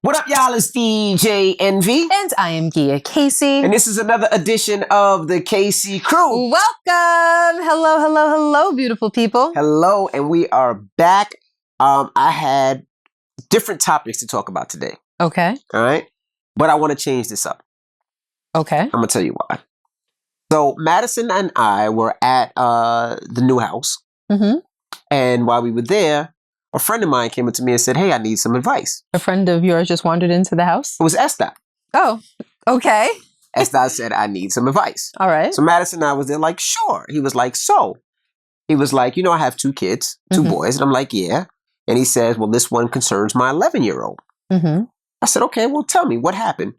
What up, y'all? It's DJ Envy. And I am Gia Casey. And this is another edition of the KC Crew. Welcome. Hello, hello, hello, beautiful people. Hello, and we are back. I had different topics to talk about today. Okay. All right? But I want to change this up. Okay. I'm going to tell you why. So Madison and I were at the new house. Mm-hmm. And while we were there, a friend of mine came up to me and said, hey, I need some advice. A friend of yours just wandered into the house? It was SDOT. Oh, okay. SDOT said, I need some advice. All right. So Madison and I was there like, sure. He was like, so? He was like, you know, I have two kids, two boys. And I'm like, yeah. And he says, well, this one concerns my 11-year-old. Mm-hmm. I said, okay, well, tell me what happened.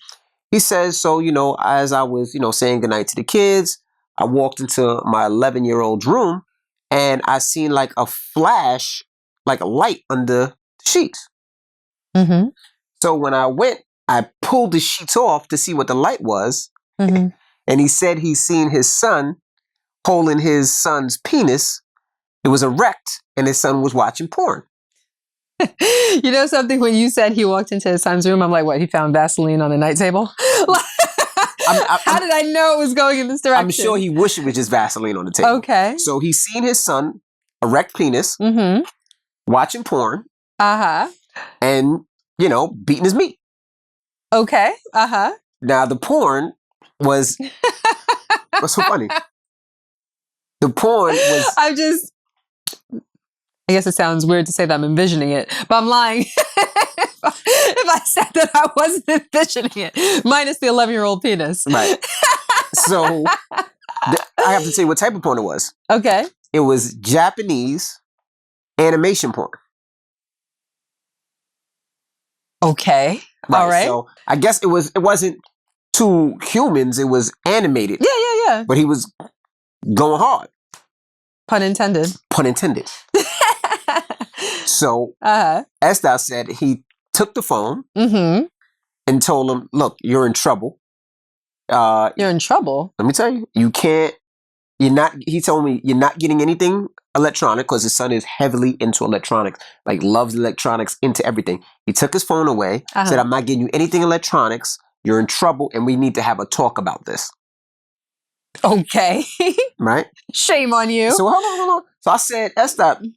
He says, so, you know, as I was, you know, saying goodnight to the kids, I walked into my 11-year-old's room and I seen like a flash, like a light under the sheets. Mm-hmm. So when I went, I pulled the sheets off to see what the light was. Mm-hmm. And he said he's seen his son holding his son's penis. It was erect and his son was watching porn. You know something, when you said he walked into his son's room, I'm like, what, he found Vaseline on the night table? How did I know it was going in this direction? I'm sure he wished it was just Vaseline on the table. Okay. So he's seen his son, erect penis, watching porn, and, you know, beating his meat. Okay. Now, the porn was... What's so funny? The porn was... I guess it sounds weird to say that I'm envisioning it, but I'm lying if I said that I wasn't envisioning it, minus the 11-year-old penis. Right. So, I have to tell you what type of porn it was. Okay. It was Japanese animation porn. Okay. Right. All right. So, I guess it wasn't two humans, it was animated. Yeah. But he was going hard. Pun intended. Pun intended. So, SDOT said he took the phone and told him, look, you're in trouble. You're in trouble? Let me tell you, he told me you're not getting anything electronic because his son is heavily into electronics, like loves electronics, into everything. He took his phone away, said, I'm not getting you anything electronics. You're in trouble and we need to have a talk about this. Okay. Right? Shame on you. So hold on. So I said, SDOT,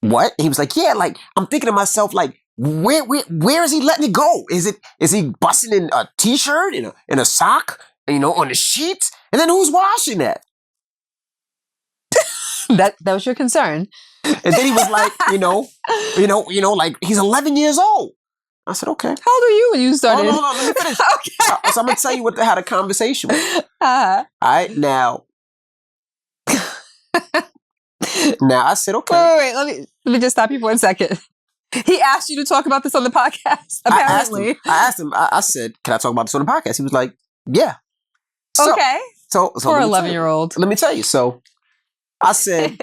what? He was like, yeah, like, I'm thinking to myself, like, where is he letting it go? Is he busting in a t-shirt, in a sock, you know, on the sheets? And then who's washing that? That was your concern. And then he was like, you know, like, he's 11 years old. I said, okay. How old were you when you started? Hold on, let me finish. Okay. So I'm going to tell you what how the conversation was. All right, now I said, okay. Wait, let me just stop you for a second. He asked you to talk about this on the podcast, apparently. I asked him, I said, can I talk about this on the podcast? He was like, yeah. So, okay. So for an 11-year-old. Let me tell you. So I said,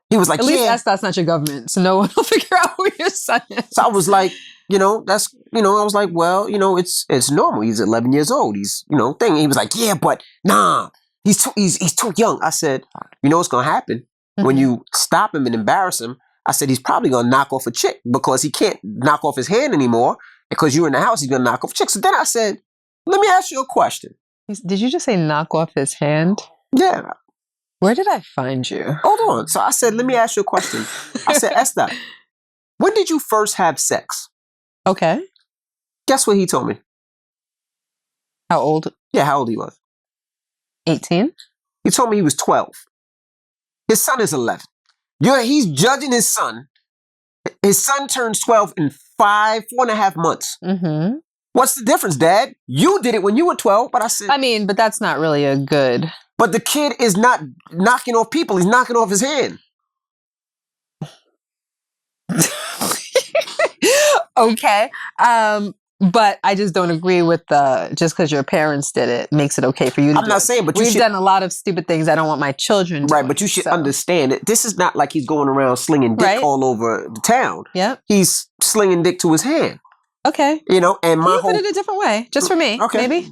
he was like, at least that's not your government, so no one will figure out who your son is. So I was like, you know, I was like, well, you know, it's normal. He's 11 years old. He's, you know, thing. He was like, yeah, but nah, he's too young. I said, you know what's going to happen? When you stop him and embarrass him, I said, he's probably going to knock off a chick because he can't knock off his hand anymore. Because you're in the house, he's going to knock off a chick. So then I said, let me ask you a question. Did you just say knock off his hand? Yeah. Where did I find you? Hold on. So I said, let me ask you a question. I said, Esther, when did you first have sex? Okay. Guess what he told me? How old? Yeah, how old he was. 18? He told me he was 12. His son is 11. He's judging his son. His son turns 12 in 4.5 months. Mm-hmm. What's the difference, Dad? You did it when you were 12, but I said... I mean, but that's not really a good... But the kid is not knocking off people. He's knocking off his hand. Okay. But I just don't agree with just because your parents did it makes it okay for you to do it. I'm not saying, but we've done a lot of stupid things I don't want my children doing. Right, but you should understand it. This is not like he's going around slinging dick all over the town. Yep. He's slinging dick to his hand. Okay. You know, and my put it a different way, just for me, maybe.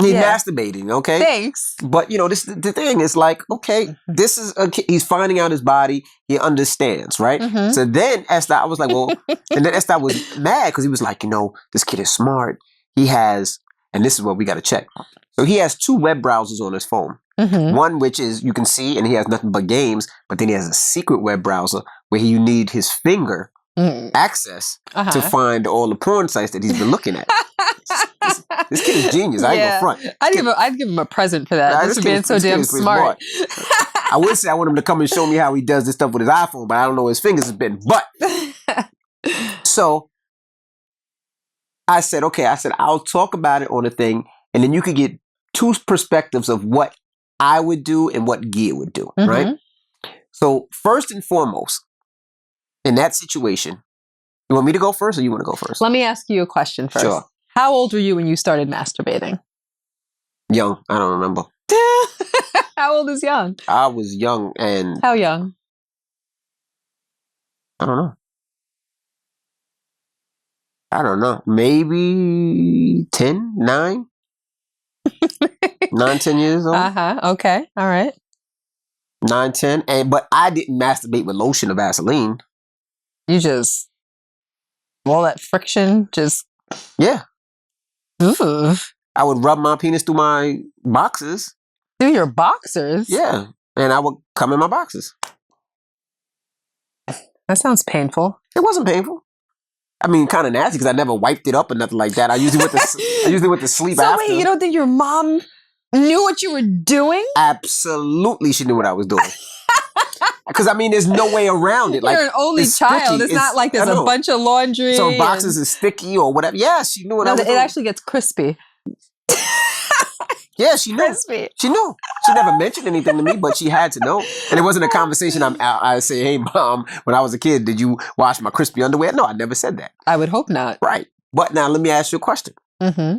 He's Yeah. masturbating, okay? Thanks. But, you know, this the thing is like, okay, this is a kid. He's finding out his body. He understands, right? Mhm. So then Esther, I was like, well, and then Esther was mad because he was like, you know, this kid is smart. He has, and this is what we got to check. So he has 2 web browsers on his phone. Mhm. One which is you can see, and he has nothing but games. But then he has a secret web browser where you need his finger access to find all the porn sites that he's been looking at. This kid is genius. I ain't gonna front. I'd give him a present for that. This for being so damn smart. I would say I want him to come and show me how he does this stuff with his iPhone, but I don't know where his fingers have been. But so I said, okay, I'll talk about it on a thing, and then you could get 2 perspectives of what I would do and what Gia would do, right? So first and foremost, in that situation, you want me to go first or you want to go first? Let me ask you a question first. Sure. How old were you when you started masturbating? Young. I don't remember. How old is young? I was young and... How young? I don't know. Maybe 10, 9? 9, 10 years old. Okay. All right. 9, 10. But I didn't masturbate with lotion or Vaseline. You just... all that friction just... Yeah. Ooh. I would rub my penis through my boxes. Through your boxers? Yeah. And I would come in my boxes. That sounds painful. It wasn't painful. I mean, kind of nasty because I never wiped it up or nothing like that. I usually went to sleep so after. Wait, you don't think your mom knew what you were doing? Absolutely, she knew what I was doing. Because, I mean, there's no way around it. Like, you're an only child. It's not like there's a bunch of laundry. So boxes is sticky or whatever. Yeah, she knew what I was doing. It actually gets crispy. Yeah, she knew. Crispy. She knew. She never mentioned anything to me, but she had to know. And it wasn't a conversation I say, hey, Mom, when I was a kid, did you wash my crispy underwear? No, I never said that. I would hope not. Right. But now let me ask you a question. Mm-hmm.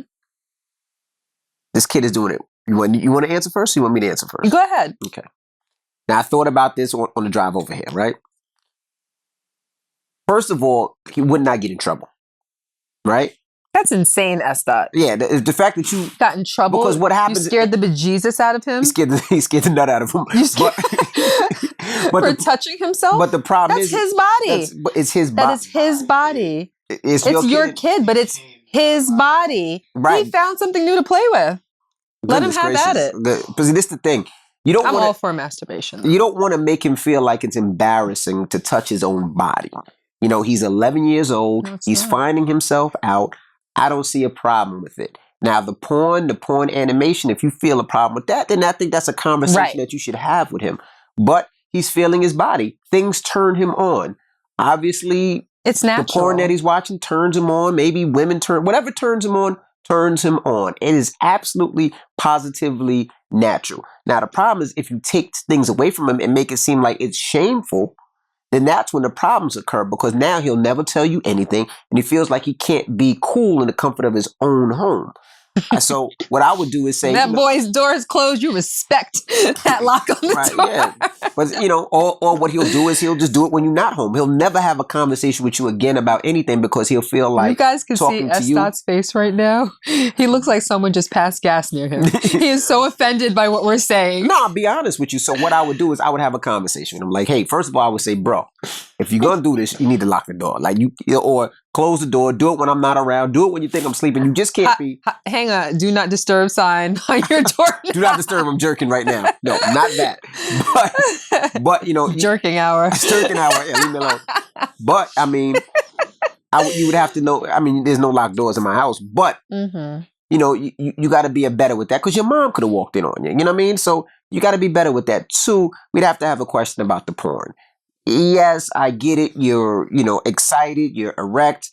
This kid is doing it. You want to answer first or you want me to answer first? Go ahead. Okay. Now, I thought about this on the drive over here, right? First of all, he would not get in trouble, right? That's insane, SDOT. Yeah, the fact that you got in trouble because what happens? You scared the bejesus out of him. He scared the nut out of him. For touching himself. But the problem is his body. It's his body. That is his body. It's your kid, but it's his body. Right. He found something new to play with. Let him have at it. Because this is the thing. I'm all for masturbation. You don't want to make him feel like it's embarrassing to touch his own body. You know, he's 11 years old. No, he's finding himself out. I don't see a problem with it. Now, the porn animation, if you feel a problem with that, then I think that's a conversation that you should have with him. But he's feeling his body. Things turn him on. Obviously, it's natural. The porn that he's watching turns him on. Maybe women whatever turns him on, turns him on. It is absolutely, positively natural. Now, the problem is if you take things away from him and make it seem like it's shameful, then that's when the problems occur because now he'll never tell you anything and he feels like he can't be cool in the comfort of his own home. So what I would do is say... that boy's door is closed. You respect that lock on the door. Yeah. But, or what he'll do is he'll just do it when you're not home. He'll never have a conversation with you again about anything because he'll feel like you guys can see SDOT's face right now. He looks like someone just passed gas near him. He is so offended by what we're saying. No, I'll be honest with you. So what I would do is I would have a conversation with him. Like, hey, first of all, I would say, bro, if you're going to do this, you need to lock the door. Like or close the door. Do it when I'm not around. Do it when you think I'm sleeping. You just can't be... Hang on. Do not disturb sign on your door. Do not disturb. I'm jerking right now. No, not that. But jerking hour. Jerking hour. Yeah, leave me alone. But, I mean, you would have to know... I mean, there's no locked doors in my house. But, you got to be better with that because your mom could have walked in on you. You know what I mean? So, you got to be better with that. 2, we'd have to have a question about the porn. Yes, I get it. You're, excited. You're erect.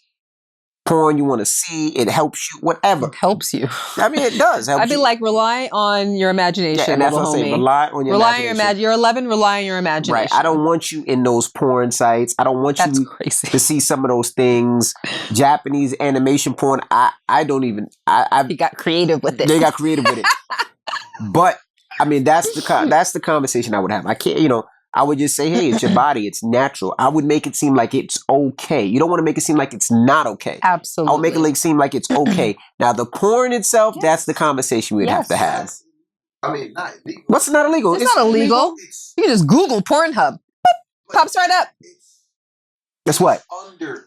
Porn you want to see. It helps you. Whatever. It helps you. I mean, it does. I'd be like, rely on your imagination. Yeah, and that's what I'm saying. Rely on your imagination. You're 11. Rely on your imagination. Right. I don't want you in those porn sites. I don't want you to see some of those things. Japanese animation porn. I don't even. He got creative with it. They got creative with it. But I mean, that's the conversation I would have. I can't. I would just say, hey, it's your body. It's natural. I would make it seem like it's okay. You don't want to make it seem like it's not okay. Absolutely. I would make it seem like it's okay. Now, the porn itself, Yes. that's the conversation we'd have to have. I mean, not illegal. What's not illegal? It's not illegal. You can just Google Pornhub. Pops right up. That's what? Underage.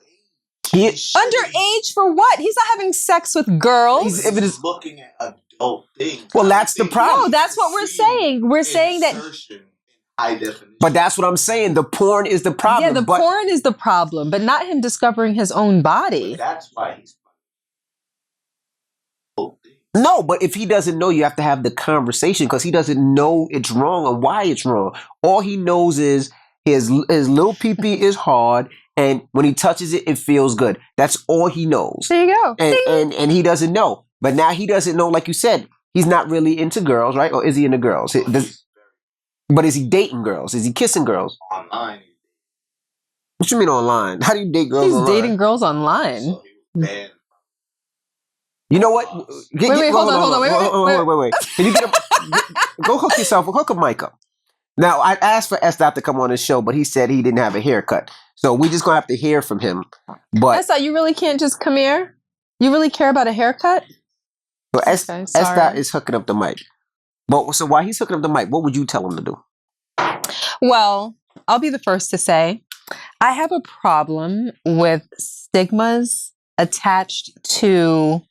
Underage for what? He's not having sex with girls. If it is looking at adult things. Well, that's the problem. No, that's what we're saying. We're saying that. Insertion in high definition. But that's what I'm saying. The porn is the problem. Yeah, the porn is the problem, but not him discovering his own body. But that's why he's. No, but if he doesn't know, you have to have the conversation because he doesn't know it's wrong or why it's wrong. All he knows is his little pee-pee is hard, and when he touches it, it feels good. That's all he knows. There you go. And he doesn't know. But now he doesn't know, like you said, he's not really into girls, right? Or is he into girls? But is he dating girls? Is he kissing girls? Online. What you mean online? How do you date girls He's online? dating girls online. So he was banned. You know what? Wait, hold on. Wait. Can you go hook yourself? Hook a mic up. Now, I asked for SDOT to come on the show, but he said he didn't have a haircut. So we just gonna have to hear from him. But SDOT, you really can't just come here? You really care about a haircut? so Okay, SDOT sorry. is hooking up the mic. But so while he's hooking up the mic, what would you tell him to do? Well, I'll be the first to say I have a problem with stigmas attached to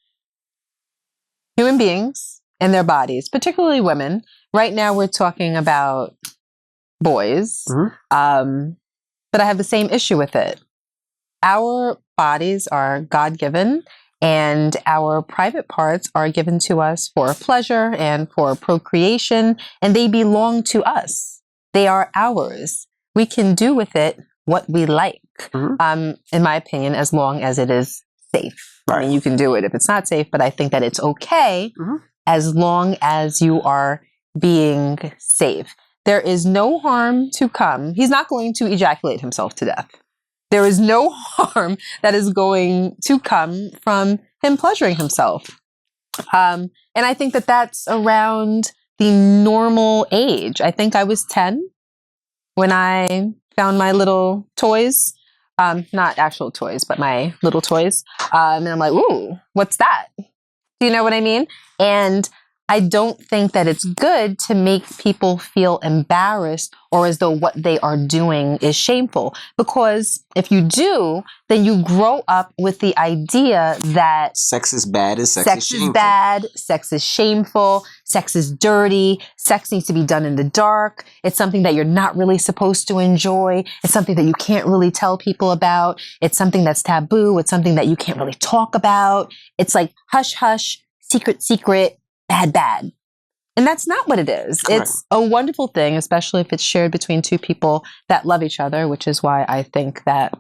human beings and their bodies, particularly women. Right now, we're talking about boys, but I have the same issue with it. Our bodies are God-given, and our private parts are given to us for pleasure and for procreation, and they belong to us. They are ours. We can do with it what we like, in my opinion, as long as it is safe. Right. I mean, you can do it if it's not safe, but I think that it's okay as long as you are being safe. There is no harm to come. He's not going to ejaculate himself to death. There is no harm that is going to come from him pleasuring himself. And I think that that's around the normal age. I think I was 10 when I found my little toys. Not actual toys, but my little toys. And I'm like, ooh, what's that? Do you know what I mean? And I don't think that it's good to make people feel embarrassed or as though what they are doing is shameful. Because if you do, then you grow up with the idea that sex is bad and sex is shameful. Bad, sex is shameful, sex is dirty, sex needs to be done in the dark. It's something that you're not really supposed to enjoy. It's something that you can't really tell people about. It's something that's taboo. It's something that you can't really talk about. It's like hush, hush, secret, secret. Bad. And that's not what it is. Correct. It's a wonderful thing, especially if it's shared between two people that love each other, which is why I think that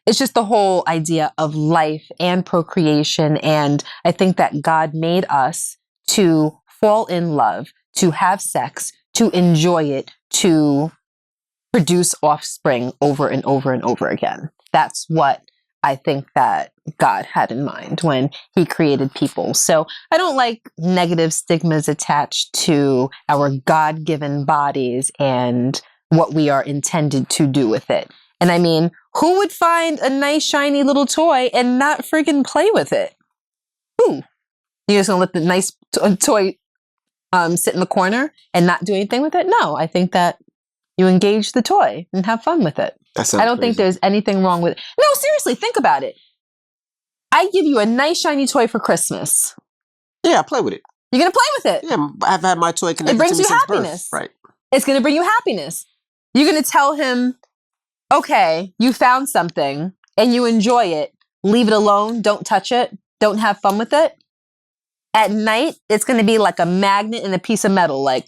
it's just the whole idea of life and procreation. And I think that God made us to fall in love, to have sex, to enjoy it, to produce offspring over and over and over again. That's what I think that God had in mind when he created people. So I don't like negative stigmas attached to our God-given bodies and what we are intended to do with it. And I mean, who would find a nice, shiny little toy and not freaking play with it? Who? You're just gonna let the nice toy sit in the corner and not do anything with it? No, I think that you engage the toy and have fun with it. I don't think there's anything wrong with it. No, seriously, think about it. I give you a nice shiny toy for Christmas. Yeah, play with it. You're going to play with it. Yeah, I've had my toy connected It brings to me you since happiness. birth. Right. It's going to bring you happiness. You're going to tell him, okay, you found something and you enjoy it. Leave it alone. Don't touch it. Don't have fun with it. At night, it's going to be like a magnet and a piece of metal. Like,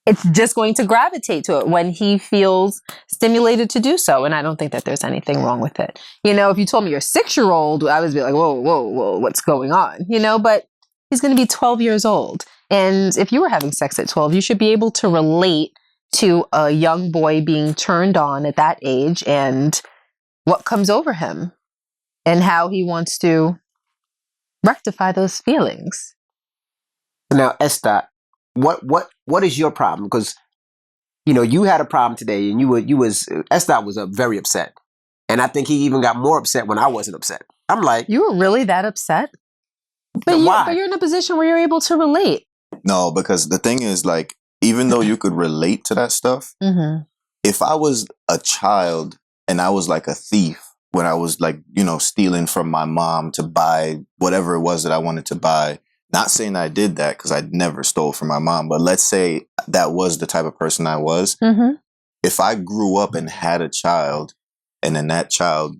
it's just going to gravitate to it when he feels stimulated to do so. And I don't think that there's anything wrong with it. You know, if you told me you're a 6-year-old, I would be like, whoa, what's going on? You know, but he's going to be 12 years old. And if you were having sex at 12, you should be able to relate to a young boy being turned on at that age and what comes over him and how he wants to rectify those feelings. Now, SDOT, what is your problem? Because you had a problem today, and you was SDOT was very upset, and I think he even got more upset when I wasn't upset. I'm like, you were really that upset? But you're in a position where you're able to relate. No, because the thing is, like, even though you could relate to that stuff, if I was a child and I was like a thief when I was like, stealing from my mom to buy whatever it was that I wanted to buy, not saying I did that because I never stole from my mom, but let's say that was the type of person I was. If I grew up and had a child and then that child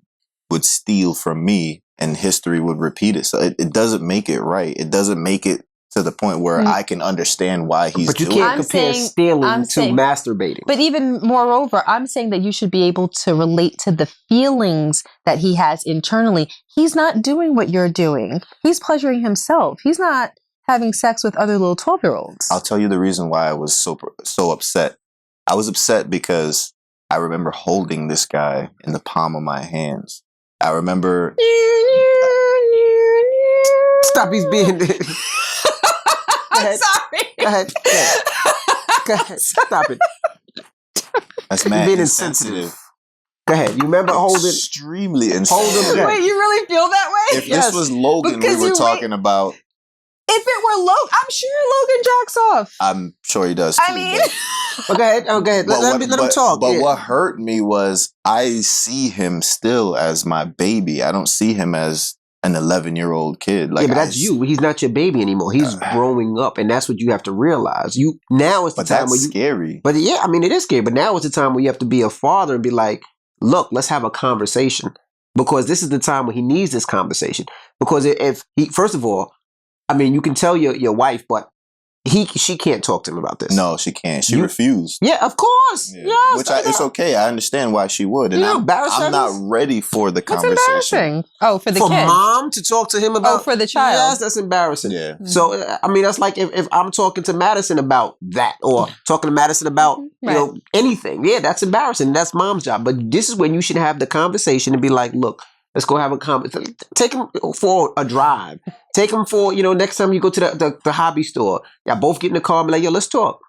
would steal from me and history would repeat it. So it doesn't make it right. It doesn't make it to the point where I can understand why he's But you doing can't it. compare stealing to masturbating. But even moreover, I'm saying that you should be able to relate to the feelings that he has internally. He's not doing what you're doing. He's pleasuring himself. He's not having sex with other little 12-year-olds. I'll tell you the reason why I was so upset. I was upset because I remember holding this guy in the palm of my hands. I remember... Stop, he's being... I'm sorry. Go ahead. Stop it. That's mad being insensitive. Go ahead. You remember holding... Extremely insensitive. Hold him. Wait, you really feel that way? If this was Logan Because we were talking about... If it were Logan, I'm sure Logan jacks off. I'm sure he does too. I mean... But go ahead. Let him talk. But what hurt me was I see him still as my baby. I don't see him as an 11-year-old kid. Like, but that's you. He's not your baby anymore. He's growing up, and that's what you have to realize. Now is the time where scary. But yeah, I mean, it is scary. But now is the time where you have to be a father and be like, look, let's have a conversation, because this is the time when he needs this conversation. Because if he, first of all, I mean, you can tell your wife, but she can't talk to him about this. No, she can't. She refused. Yeah, of course. Yeah. Yes, It's okay. I understand why she would. And I'm not ready for the conversation. What's embarrassing? Oh, for the kid. For mom to talk to him about... Oh, for the child. Yes, that's embarrassing. Yeah. So, I mean, that's like if I'm talking to Madison about that, or talking to Madison about, anything. Yeah, that's embarrassing. That's mom's job. But this is when you should have the conversation and be like, look, let's go have a conversation. Take him for a drive. Take him for, next time you go to the hobby store, y'all both get in the car and be like, yo, let's talk.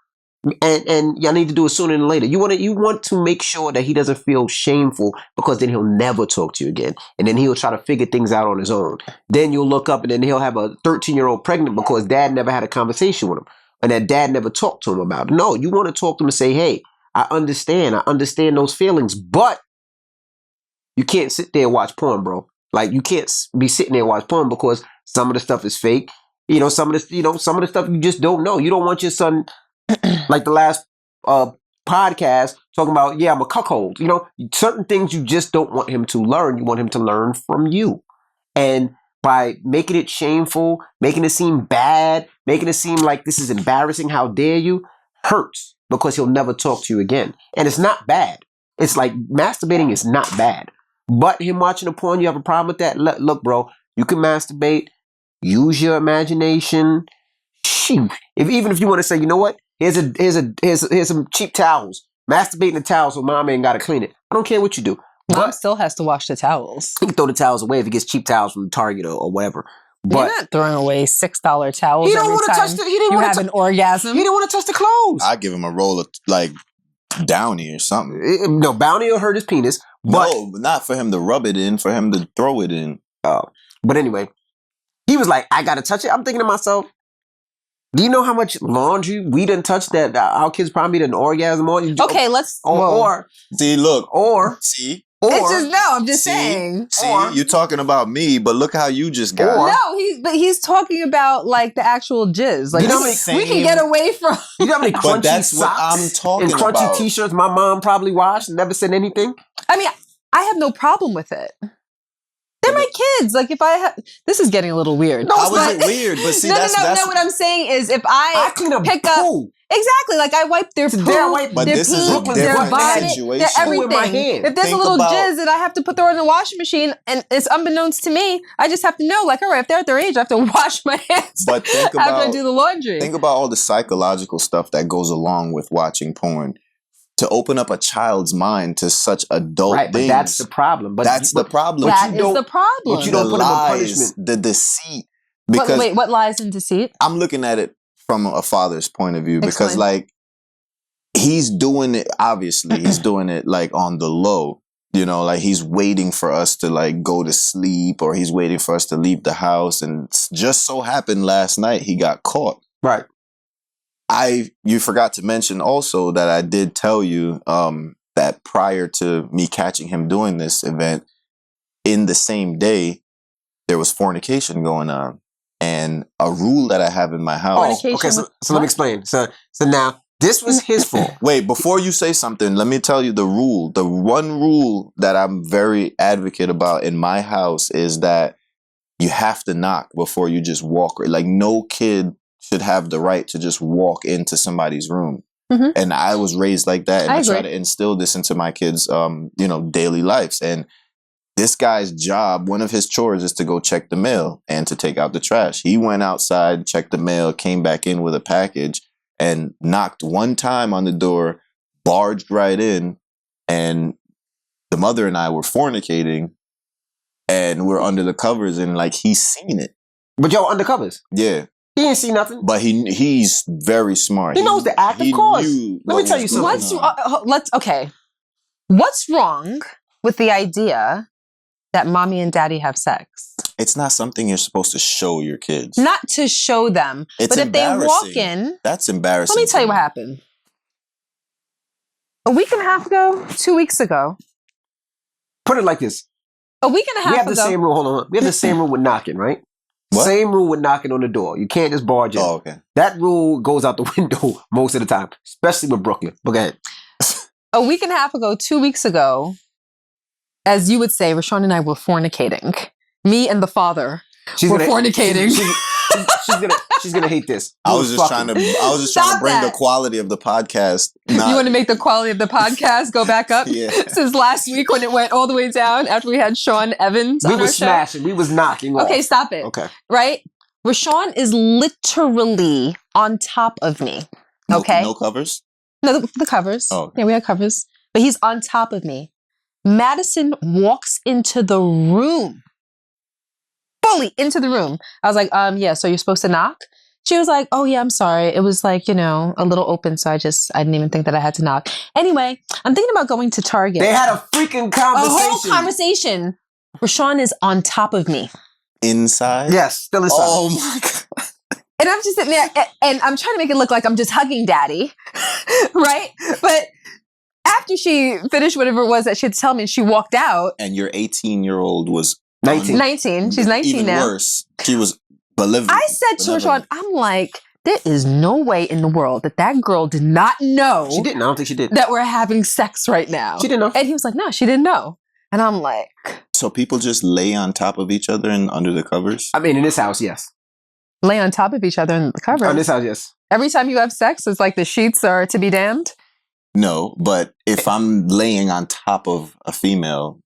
And y'all need to do it sooner than later. You want to make sure that he doesn't feel shameful, because then he'll never talk to you again. And then he'll try to figure things out on his own. Then you'll look up and then he'll have a 13-year-old pregnant because dad never had a conversation with him. And that dad never talked to him about it. No, you want to talk to him and say, hey, I understand those feelings, but you can't sit there and watch porn, bro. Like, you can't be sitting there and watch porn, because some of the stuff is fake. Some of the stuff you just don't know. You don't want your son, like the last podcast, talking about, yeah, I'm a cuckold. Certain things you just don't want him to learn. You want him to learn from you. And by making it shameful, making it seem bad, making it seem like this is embarrassing, how dare you, hurts, because he'll never talk to you again. And it's not bad. It's like, masturbating is not bad. But him watching a porn, you have a problem with that? Look, bro, you can masturbate. Use your imagination. Shoot. Even if you want to say, you know what? Here's some cheap towels. Masturbate in the towels so mom ain't got to clean it. I don't care what you do. Mom still has to wash the towels. He can throw the towels away if he gets cheap towels from Target or whatever. But you're not throwing away $6 towels he don't every want to time touch he didn't you want have to an orgasm. He didn't want to touch the clothes. I give him a roll of, like, Downy or something. No, Bounty will hurt his penis. But no, not for him to rub it in, for him to throw it in. But anyway, he was like, I got to touch it. I'm thinking to myself, do you know how much laundry we done touched that our kids probably did an orgasm on? Okay, let's... See, look. It's just, no, I'm just saying. See, you're talking about me, but look how you just got. No, he's talking about, like, the actual jizz. Like, we can get away from... You know how many crunchy that's socks what I'm talking and crunchy about. T-shirts my mom probably washed and never said anything? I mean, I have no problem with it. They're my kids. Like, if I have... This is getting a little weird. No, how is it weird? But see, no, that's what I'm saying is, if I clean up pick poo. up... Exactly. Like, I wipe their poo, but their this pee, is a their different vomit, situation. their everything. With my hand. If there's Think a little about- jizz that I have to put in the washing machine, and it's unbeknownst to me, I just have to know, like, all right, if they're at their age, I have to wash my hands But think after I about- do the laundry. Think about all the psychological stuff that goes along with watching porn. To open up a child's mind to such adult Right, things. but that's the problem. That's the problem. That is the problem. But you don't the put them in lies, punishment. the deceit. Because What lies and deceit? I'm looking at it from a father's point of view because, Explain. like, he's doing it. Obviously, he's doing it like on the low. You know, like he's waiting for us to like go to sleep, or he's waiting for us to leave the house. And just so happened last night he got caught. Right. You forgot to mention also that I did tell you that prior to me catching him doing this event, in the same day, there was fornication going on. And a rule that I have in my house. Fornication Okay, so with- let me explain. So now this was his fault. Wait, before you say something, let me tell you the rule. The one rule that I'm very advocate about in my house is that you have to knock before you just walk. Like, no kid should have the right to just walk into somebody's room. Mhm. And I was raised like that, and I I try agree. to instill this into my kids, daily lives. And this guy's job, one of his chores is to go check the mail and to take out the trash. He went outside, checked the mail, came back in with a package, and knocked one time on the door, barged right in, and the mother and I were fornicating, and we're under the covers, and like he's seen it. But yo, undercovers. Yeah. He didn't see nothing. But he's very smart. He knows the act, of course. knew Let what me tell was you going something. What's on. okay? What's wrong with the idea that mommy and daddy have sex? It's not something you're supposed to show your kids. Not to show them, It's but if they walk embarrassing. in, That's embarrassing. let me tell you to what happened. A week and a half ago, 2 weeks ago, Put it like this. a week and a half We have the ago. same rule. Hold on. We have the same rule with knocking, right? What? Same rule with knocking on the door. You can't just barge in. Oh, okay. That rule goes out the window most of the time, especially with Brooklyn. But go ahead. A week and a half ago, 2 weeks ago, as you would say, Rashawn and I were fornicating. Me and the father were fornicating. She's gonna hate this. I was just trying to Stop bring the that. quality of the podcast. You want to make the quality of the podcast go back up? Yeah. Since last week when it went all the way down after we had Sean Evans We on were our show. smashing. We was knocking off. Okay, stop it. Okay. Right? Rashawn is literally on top of me. Okay? No covers? No, the covers. Oh, okay. Yeah, we had covers. But he's on top of me. Madison walks into the room. Fully into the room. I was like, yeah, so you're supposed to knock? She was like, oh yeah, I'm sorry. It was like, a little open, so I didn't even think that I had to knock. Anyway, I'm thinking about going to Target. They had a freaking a conversation. whole conversation. Rashawn is on top of me. Inside? Yes, still inside. Oh my God. And I'm just sitting there and I'm trying to make it look like I'm just hugging daddy. Right? But after she finished whatever it was that she had to tell me, she walked out. And your 18-year-old was 19. 19. She's 19 even now. worse. She was benevolent. I said to Rashawn, I'm like, there is no way in the world that girl did not know She didn't. I don't think she did. that we're having sex right now. She didn't know. And he was like, no, she didn't know. And I'm like, So people just lay on top of each other and under the covers? I mean, in this house, yes. lay on top of each other in the cover. In this house, yes. Every time you have sex, it's like the sheets are to be damned. No, but if I'm laying on top of a female,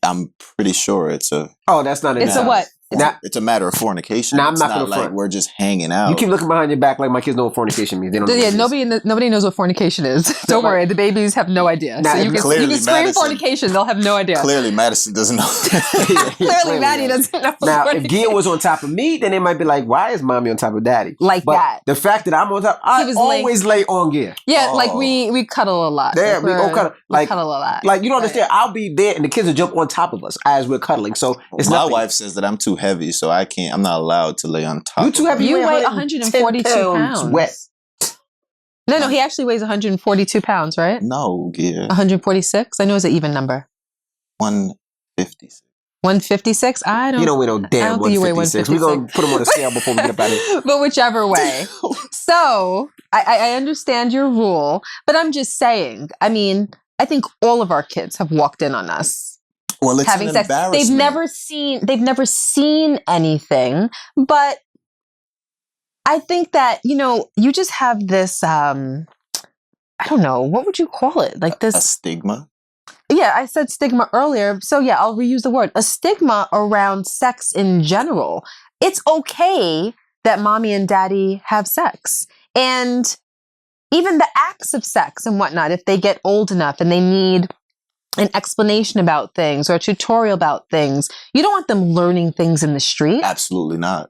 I'm pretty sure it's a Oh, that's not in It's this a house. what? Now, it's a matter of fornication. Nah, I'm It's not gonna like front. we're just hanging out. you keep looking behind your back like my kids know what fornication means. They don't know Yeah, what it is. nobody knows what fornication is. Don't worry, the babies have no idea. Nah, So you clearly can scream Madison- fornication, they'll have no idea. Clearly, Madison doesn't know. Clearly, Maddie doesn't know. Now, if fornication. Gia was on top of me, then they might be like, why is mommy on top of daddy? Like But that. the fact that I'm on top, I was always lay on Gia. Yeah, Oh. like we cuddle a lot. There, Like, we go cuddle. we Like, cuddle a lot. like you don't understand. I'll be there and the kids will jump on top of us as we're cuddling. So it's My nothing. wife says that I'm too heavy, so I'm not allowed to lay on top. You too of heavy. her. You weigh 110 142 pounds. Wet. No, he actually weighs 142 pounds, right? No, yeah, 146? I know it's an even number. 156. 156? I don't You don't weigh no I damn don't think you weigh 156. We're going to put them on a scale before we get up out of here. But whichever way. So I understand your rule, but I'm just saying, I mean, I think all of our kids have walked in on us Well, it's having an sex. They've embarrassment. never seen anything, but I think that, you just have this, I don't know, what would you call it? Like a this. stigma. Yeah, I said stigma earlier. So yeah, I'll reuse the word. A stigma around sex in general. It's okay that mommy and daddy have sex. And even the acts of sex and whatnot, if they get old enough and they need an explanation about things or a tutorial about things, you don't want them learning things in the street. Absolutely not.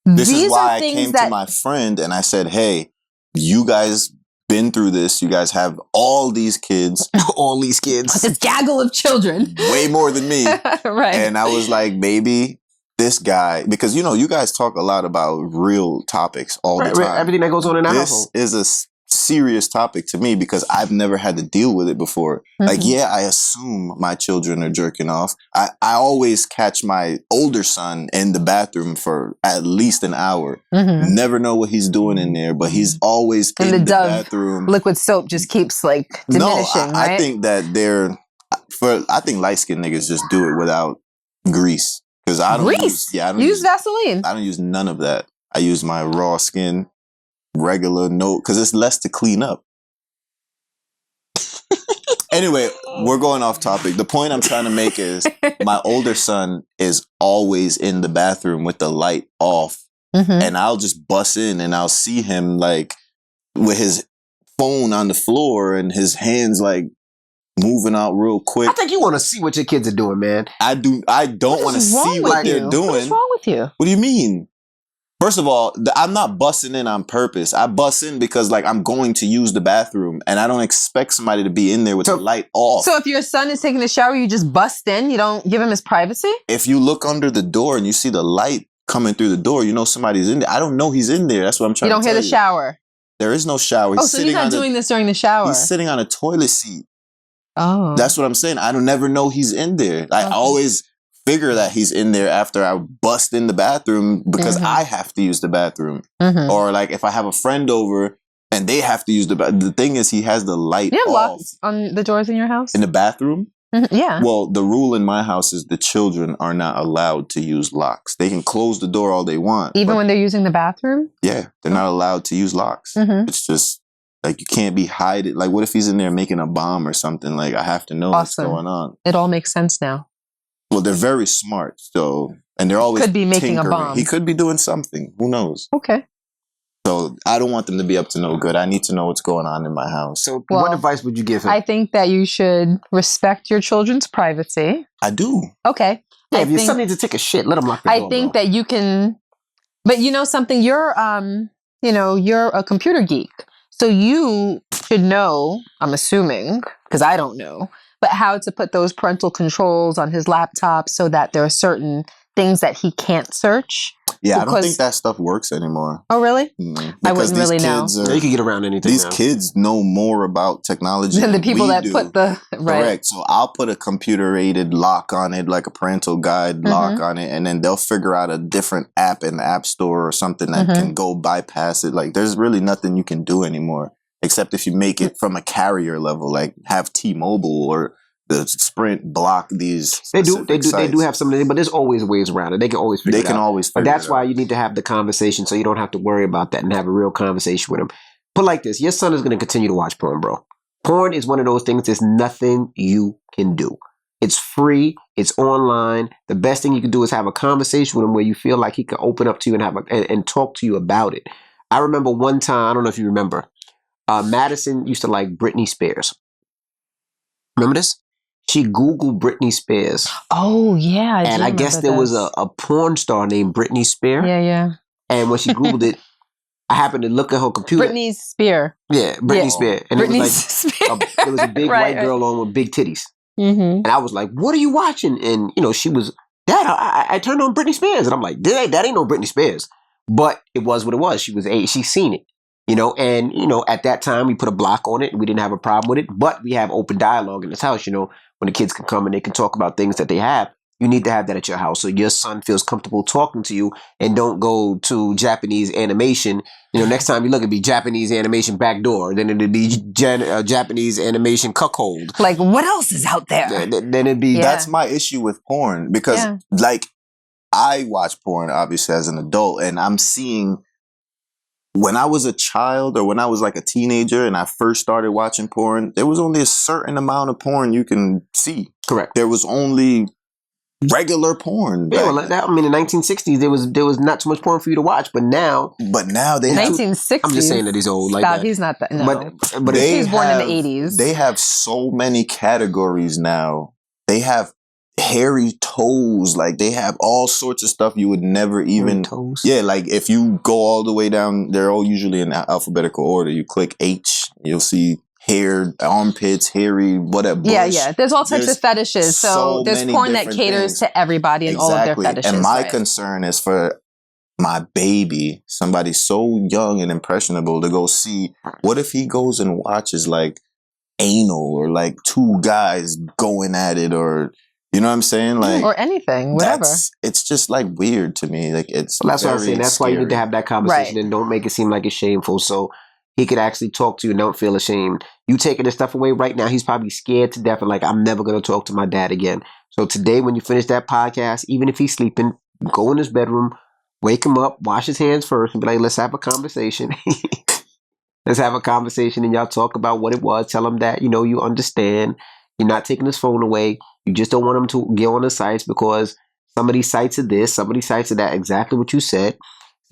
This These is why are I things came that to my friend and I said, hey, you guys been through this. You guys have all these kids. All these kids. this gaggle of children, way more than me. right? And I was like, baby, this guy, because, you know, you guys talk a lot about real topics all the time. Everything that goes on in our This household. is a serious topic to me because I've never had to deal with it before. Like, yeah, I assume my children are jerking off. I always catch my older son in the bathroom for at least an hour. Never know what he's doing in there, but he's always And in the the Dove bathroom. liquid soap just keeps like diminishing, I right? think that I think light-skinned niggas just do it without grease. Because I don't use Vaseline. I don't use none of that. I use my raw skin, regular because it's less to clean up. Anyway, we're going off topic. The point I'm trying to make is my older son is always in the bathroom with the light off. And I'll just bust in and I'll see him like with his phone on the floor and his hands like moving out real quick. I think you want to see what your kids are doing, man. I don't want to see what they're doing. What's wrong with you? What do you mean? First of all, I'm not busting in on purpose. I bust in because like I'm going to use the bathroom and I don't expect somebody to be in there with the light off. So if your son is taking a shower, you just bust in? You don't give him his privacy? If you look under the door and you see the light coming through the door, you know somebody's in there. I don't know he's in there. That's what I'm trying to tell you. You don't hear the shower? There is no shower. So he's not doing this during the shower? He's sitting on a toilet seat. Oh. That's what I'm saying. I don't never know he's in there. I always figure that he's in there after I bust in the bathroom because I have to use the bathroom. Or like if I have a friend over and they have to use the bathroom. The thing is he has the light You have off. locks on the doors in your house? In the bathroom? Yeah. Well, the rule in my house is the children are not allowed to use locks. They can close the door all they want. Even when they're using the bathroom? Yeah, they're not allowed to use locks. It's just like you can't be hiding. Like what if he's in there making a bomb or something? Like I have to know what's going on. It all makes sense now. Well, they're very smart, so and they're always could be making tinkering. a bomb. He could be doing something. Who knows? Okay. So I don't want them to be up to no good. I need to know what's going on in my house. So what advice would you give him? I think that you should respect your children's privacy. I do. Okay. Yeah, if your son needs to take a shit, let him lock the door. I think that you can, but you know something, you're a computer geek. So you should know, I'm assuming, because I don't know, but how to put those parental controls on his laptop so that there are certain things that he can't search. Yeah, I don't think that stuff works anymore. Oh, really? I Because wouldn't really know. You can get around anything. These kids know more about technology than the people that do. put the Correct. So I'll put a computer-aided lock on it, like a parental guide lock on it, and then they'll figure out a different app in the App Store or something that can go bypass it. Like there's really nothing you can do anymore, except if you make it from a carrier level, like have T-Mobile or the Sprint block these. They do have something, but there's always ways around it. They can always figure it out. They can always figure it out. But that's it why you need to have the conversation so you don't have to worry about that and have a real conversation with him. But like this, your son is going to continue to watch porn, bro. Porn is one of those things, there's nothing you can do. It's free. It's online. The best thing you can do is have a conversation with him where you feel like he can open up to you and talk to you about it. I remember one time, I don't know if you remember, Madison used to like Britney Spears. Remember this? She Googled Britney Spears. Oh, yeah. I guess there was a porn star named Britney Spears. Yeah. And when she Googled it, I happened to look at her computer. Britney Spears. Yeah, Britney Spears. And Britney it was a big white girl on with big titties. And I was like, what are you watching? And, she was, Dad, I turned on Britney Spears. And I'm like, that ain't no Britney Spears. But it was what it was. She's seen it. And, at that time, we put a block on it and we didn't have a problem with it. But we have open dialogue in this house, when the kids can come and they can talk about things that they have. You need to have that at your house so your son feels comfortable talking to you and don't go to Japanese animation. Next time you look, it'd be Japanese animation backdoor. Then it'd be Japanese animation cuckold. Like, what else is out there? Then it'd be... That's my issue with porn because, I watch porn, obviously, as an adult, and I'm seeing... When I was a child or when I was like a teenager and I first started watching porn, there was only a certain amount of porn you can see. Correct. There was only regular porn. Yeah, in the 1960s, there was not too much porn for you to watch, but now they have... 1960s? I'm just saying that he's old like that. He's not that, no. But he was born in the 80s. They have so many categories now. They have hairy toes. Like they have all sorts of stuff you would never even. Toes. Yeah, like if you go all the way down, they're all usually in alphabetical order. You click H, you'll see hair, armpits, hairy, whatever. Yeah. There's all types of fetishes. So there's many porn that different caters things. to everybody and all of their fetishes. And my right. concern is for my baby, somebody so young and impressionable, to go see. What if he goes and watches like anal or like two guys going at it, or you know what I'm saying, like, or anything, whatever. It's just like weird to me. Like it's that's what I'm saying. That's scary. why you need to have that conversation and don't make it seem like it's shameful. So he could actually talk to you and don't feel ashamed. You taking this stuff away right now, he's probably scared to death and like, I'm never going to talk to my dad again. So today, when you finish that podcast, even if he's sleeping, go in his bedroom, wake him up, wash his hands first, and be like, let's have a conversation. Let's have a conversation, and y'all talk about what it was. Tell him that, you understand. You're not taking his phone away. You just don't want him to get on the sites because some of these sites are this, some of these sites are that. Exactly what you said.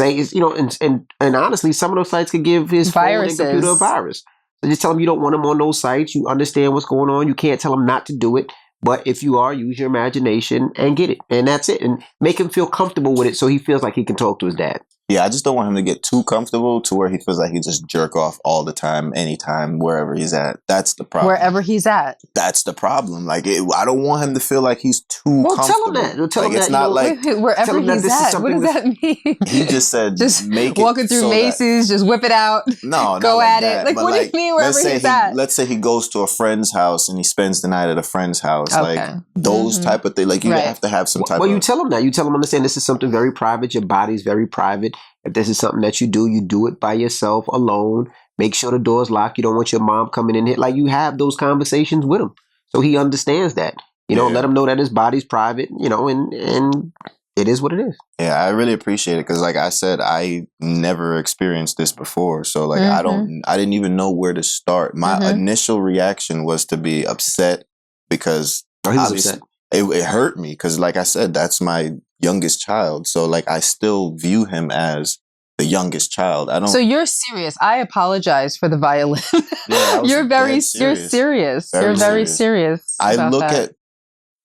Say is, and honestly, some of those sites could give his Viruses. phone and computer a virus. So just tell him you don't want him on those sites. You understand what's going on. You can't tell him not to do it. But if you are, use your imagination and get it. And that's it. And make him feel comfortable with it so he feels like he can talk to his dad. Yeah, I just don't want him to get too comfortable to where he feels like he just jerk off all the time, anytime, wherever he's at. That's the problem. Wherever he's at. That's the problem. Like, I don't want him to feel like he's too comfortable. Tell him that. Tell him it's that, not like wherever he's at. What does that mean? he just said, just make walking it through so Macy's, just whip it out. No, go like at that. it. Like, but what do you mean wherever he's at? Let's say he goes to a friend's house and he spends the night at a friend's house. Okay. Like those type of things. Like you have to have some type. Well, you tell him that. You tell him, understand this is something very private. Your body's very private. If this is something that you do it by yourself, alone. Make sure the door's locked. You don't want your mom coming in here. Like, you have those conversations with him, so he understands that. Let him know that his body's private. And it is what it is. Yeah, I really appreciate it because, like I said, I never experienced this before. So, like, I didn't even know where to start. My initial reaction was to be upset because he was upset. It hurt me because, like I said, that's my youngest child. So, like, I still view him as the youngest child. I don't. So you're serious. I apologize for the violin. Yeah, you're serious. You're very serious. I look at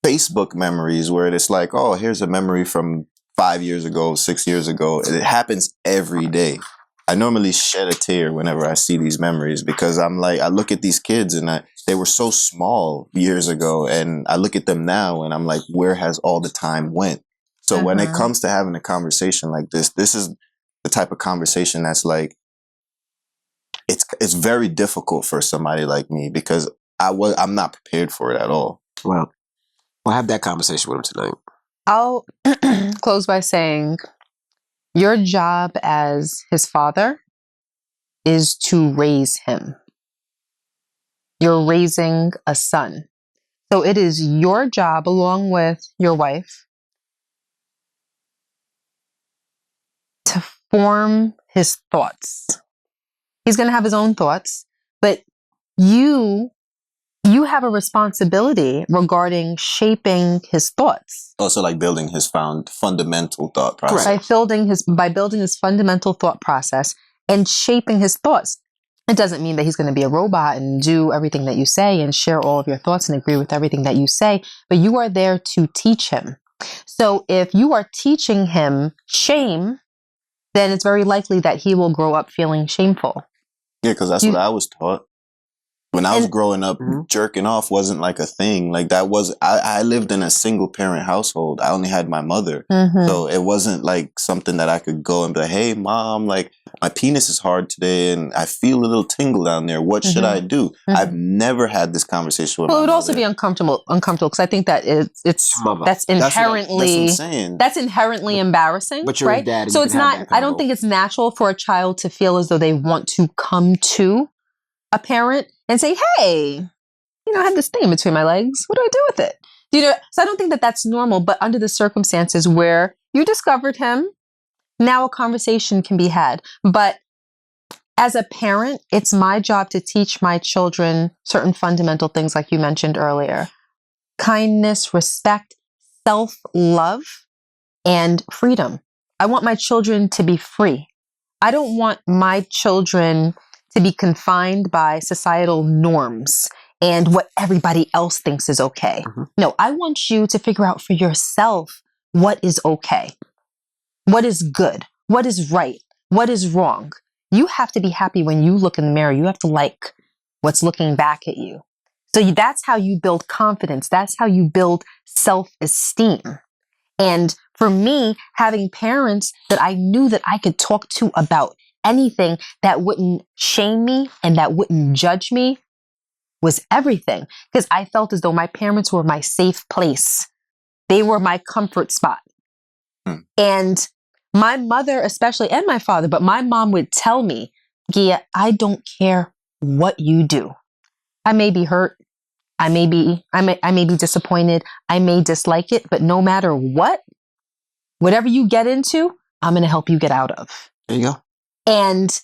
Facebook memories where it's like, oh, here's a memory from 5 years ago, 6 years ago. And it happens every day. I normally shed a tear whenever I see these memories because I'm like, I look at these kids and they were so small years ago, and I look at them now and I'm like, where has all the time went? So when it comes to having a conversation like this is the type of conversation that's like, it's very difficult for somebody like me because I'm not prepared for it at all. Well, we'll have that conversation with him tonight. I'll close by saying your job as his father is to raise him. You're raising a son. So it is your job, along with your wife, to form his thoughts. He's going to have his own thoughts, but you have a responsibility regarding shaping his thoughts. Also, like building his fundamental thought process. By building his fundamental thought process and shaping his thoughts. It doesn't mean that he's going to be a robot and do everything that you say and share all of your thoughts and agree with everything that you say, but you are there to teach him. So if you are teaching him shame, then it's very likely that he will grow up feeling shameful. Yeah, because that's what I was taught. When I was growing up, jerking off wasn't like a thing. Like that was, I lived in a single parent household. I only had my mother. So it wasn't like something that I could go and be like, hey mom, like my penis is hard today and I feel a little tingle down there. What should I do? I've never had this conversation with my mother. It would also be uncomfortable because I think that that's inherently embarrassing. But you're right? his dad. So it's not, I don't think it's natural for a child to feel as though they want to come to a parent and say, hey, I had this thing in between my legs. What do I do with it? So I don't think that that's normal, but under the circumstances where you discovered him, now a conversation can be had. But as a parent, it's my job to teach my children certain fundamental things like you mentioned earlier. Kindness, respect, self-love, and freedom. I want my children to be free. I don't want my children to be confined by societal norms and what everybody else thinks is okay. No, I want you to figure out for yourself what is okay, what is good, what is right, what is wrong. You have to be happy when you look in the mirror. You have to like what's looking back at you. So that's how you build confidence. That's how you build self-esteem. And for me, having parents that I knew that I could talk to about anything that wouldn't shame me and that wouldn't judge me was everything. Because I felt as though my parents were my safe place. They were my comfort spot. And my mother especially, and my father, but my mom would tell me, Gia, I don't care what you do. I may be hurt. I may be disappointed. I may dislike it, but no matter what, whatever you get into, I'm going to help you get out of. There you go. And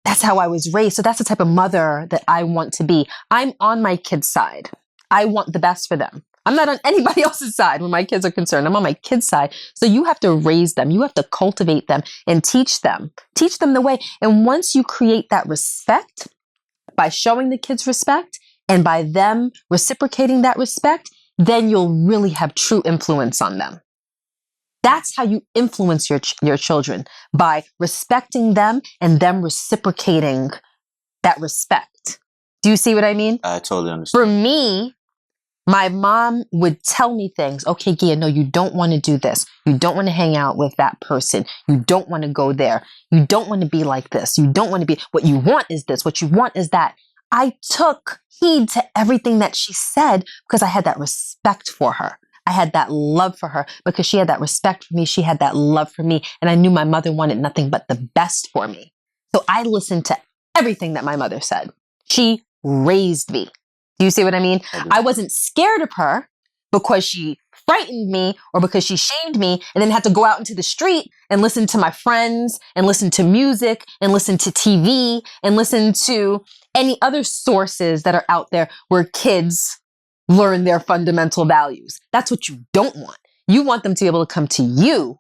that's how I was raised. So that's the type of mother that I want to be. I'm on my kids' side. I want the best for them. I'm not on anybody else's side when my kids are concerned. I'm on my kids' side. So you have to raise them. You have to cultivate them and teach them the way. And once you create that respect by showing the kids respect and by them reciprocating that respect, then you'll really have true influence on them. That's how you influence your children, by respecting them and them reciprocating that respect. Do you see what I mean? I totally understand. For me, my mom would tell me things. Okay, Gia, no, you don't want to do this. You don't want to hang out with that person. You don't want to go there. You don't want to be like this. You don't want to be, what you want is this. What you want is that. I took heed to everything that she said because I had that respect for her. I had that love for her because she had that respect for me. She had that love for me. And I knew my mother wanted nothing but the best for me. So I listened to everything that my mother said. She raised me. Do you see what I mean? I wasn't scared of her because she frightened me or because she shamed me and then had to go out into the street and listen to my friends and listen to music and listen to TV and listen to any other sources that are out there where kids learn their fundamental values. That's what you don't want. You want them to be able to come to you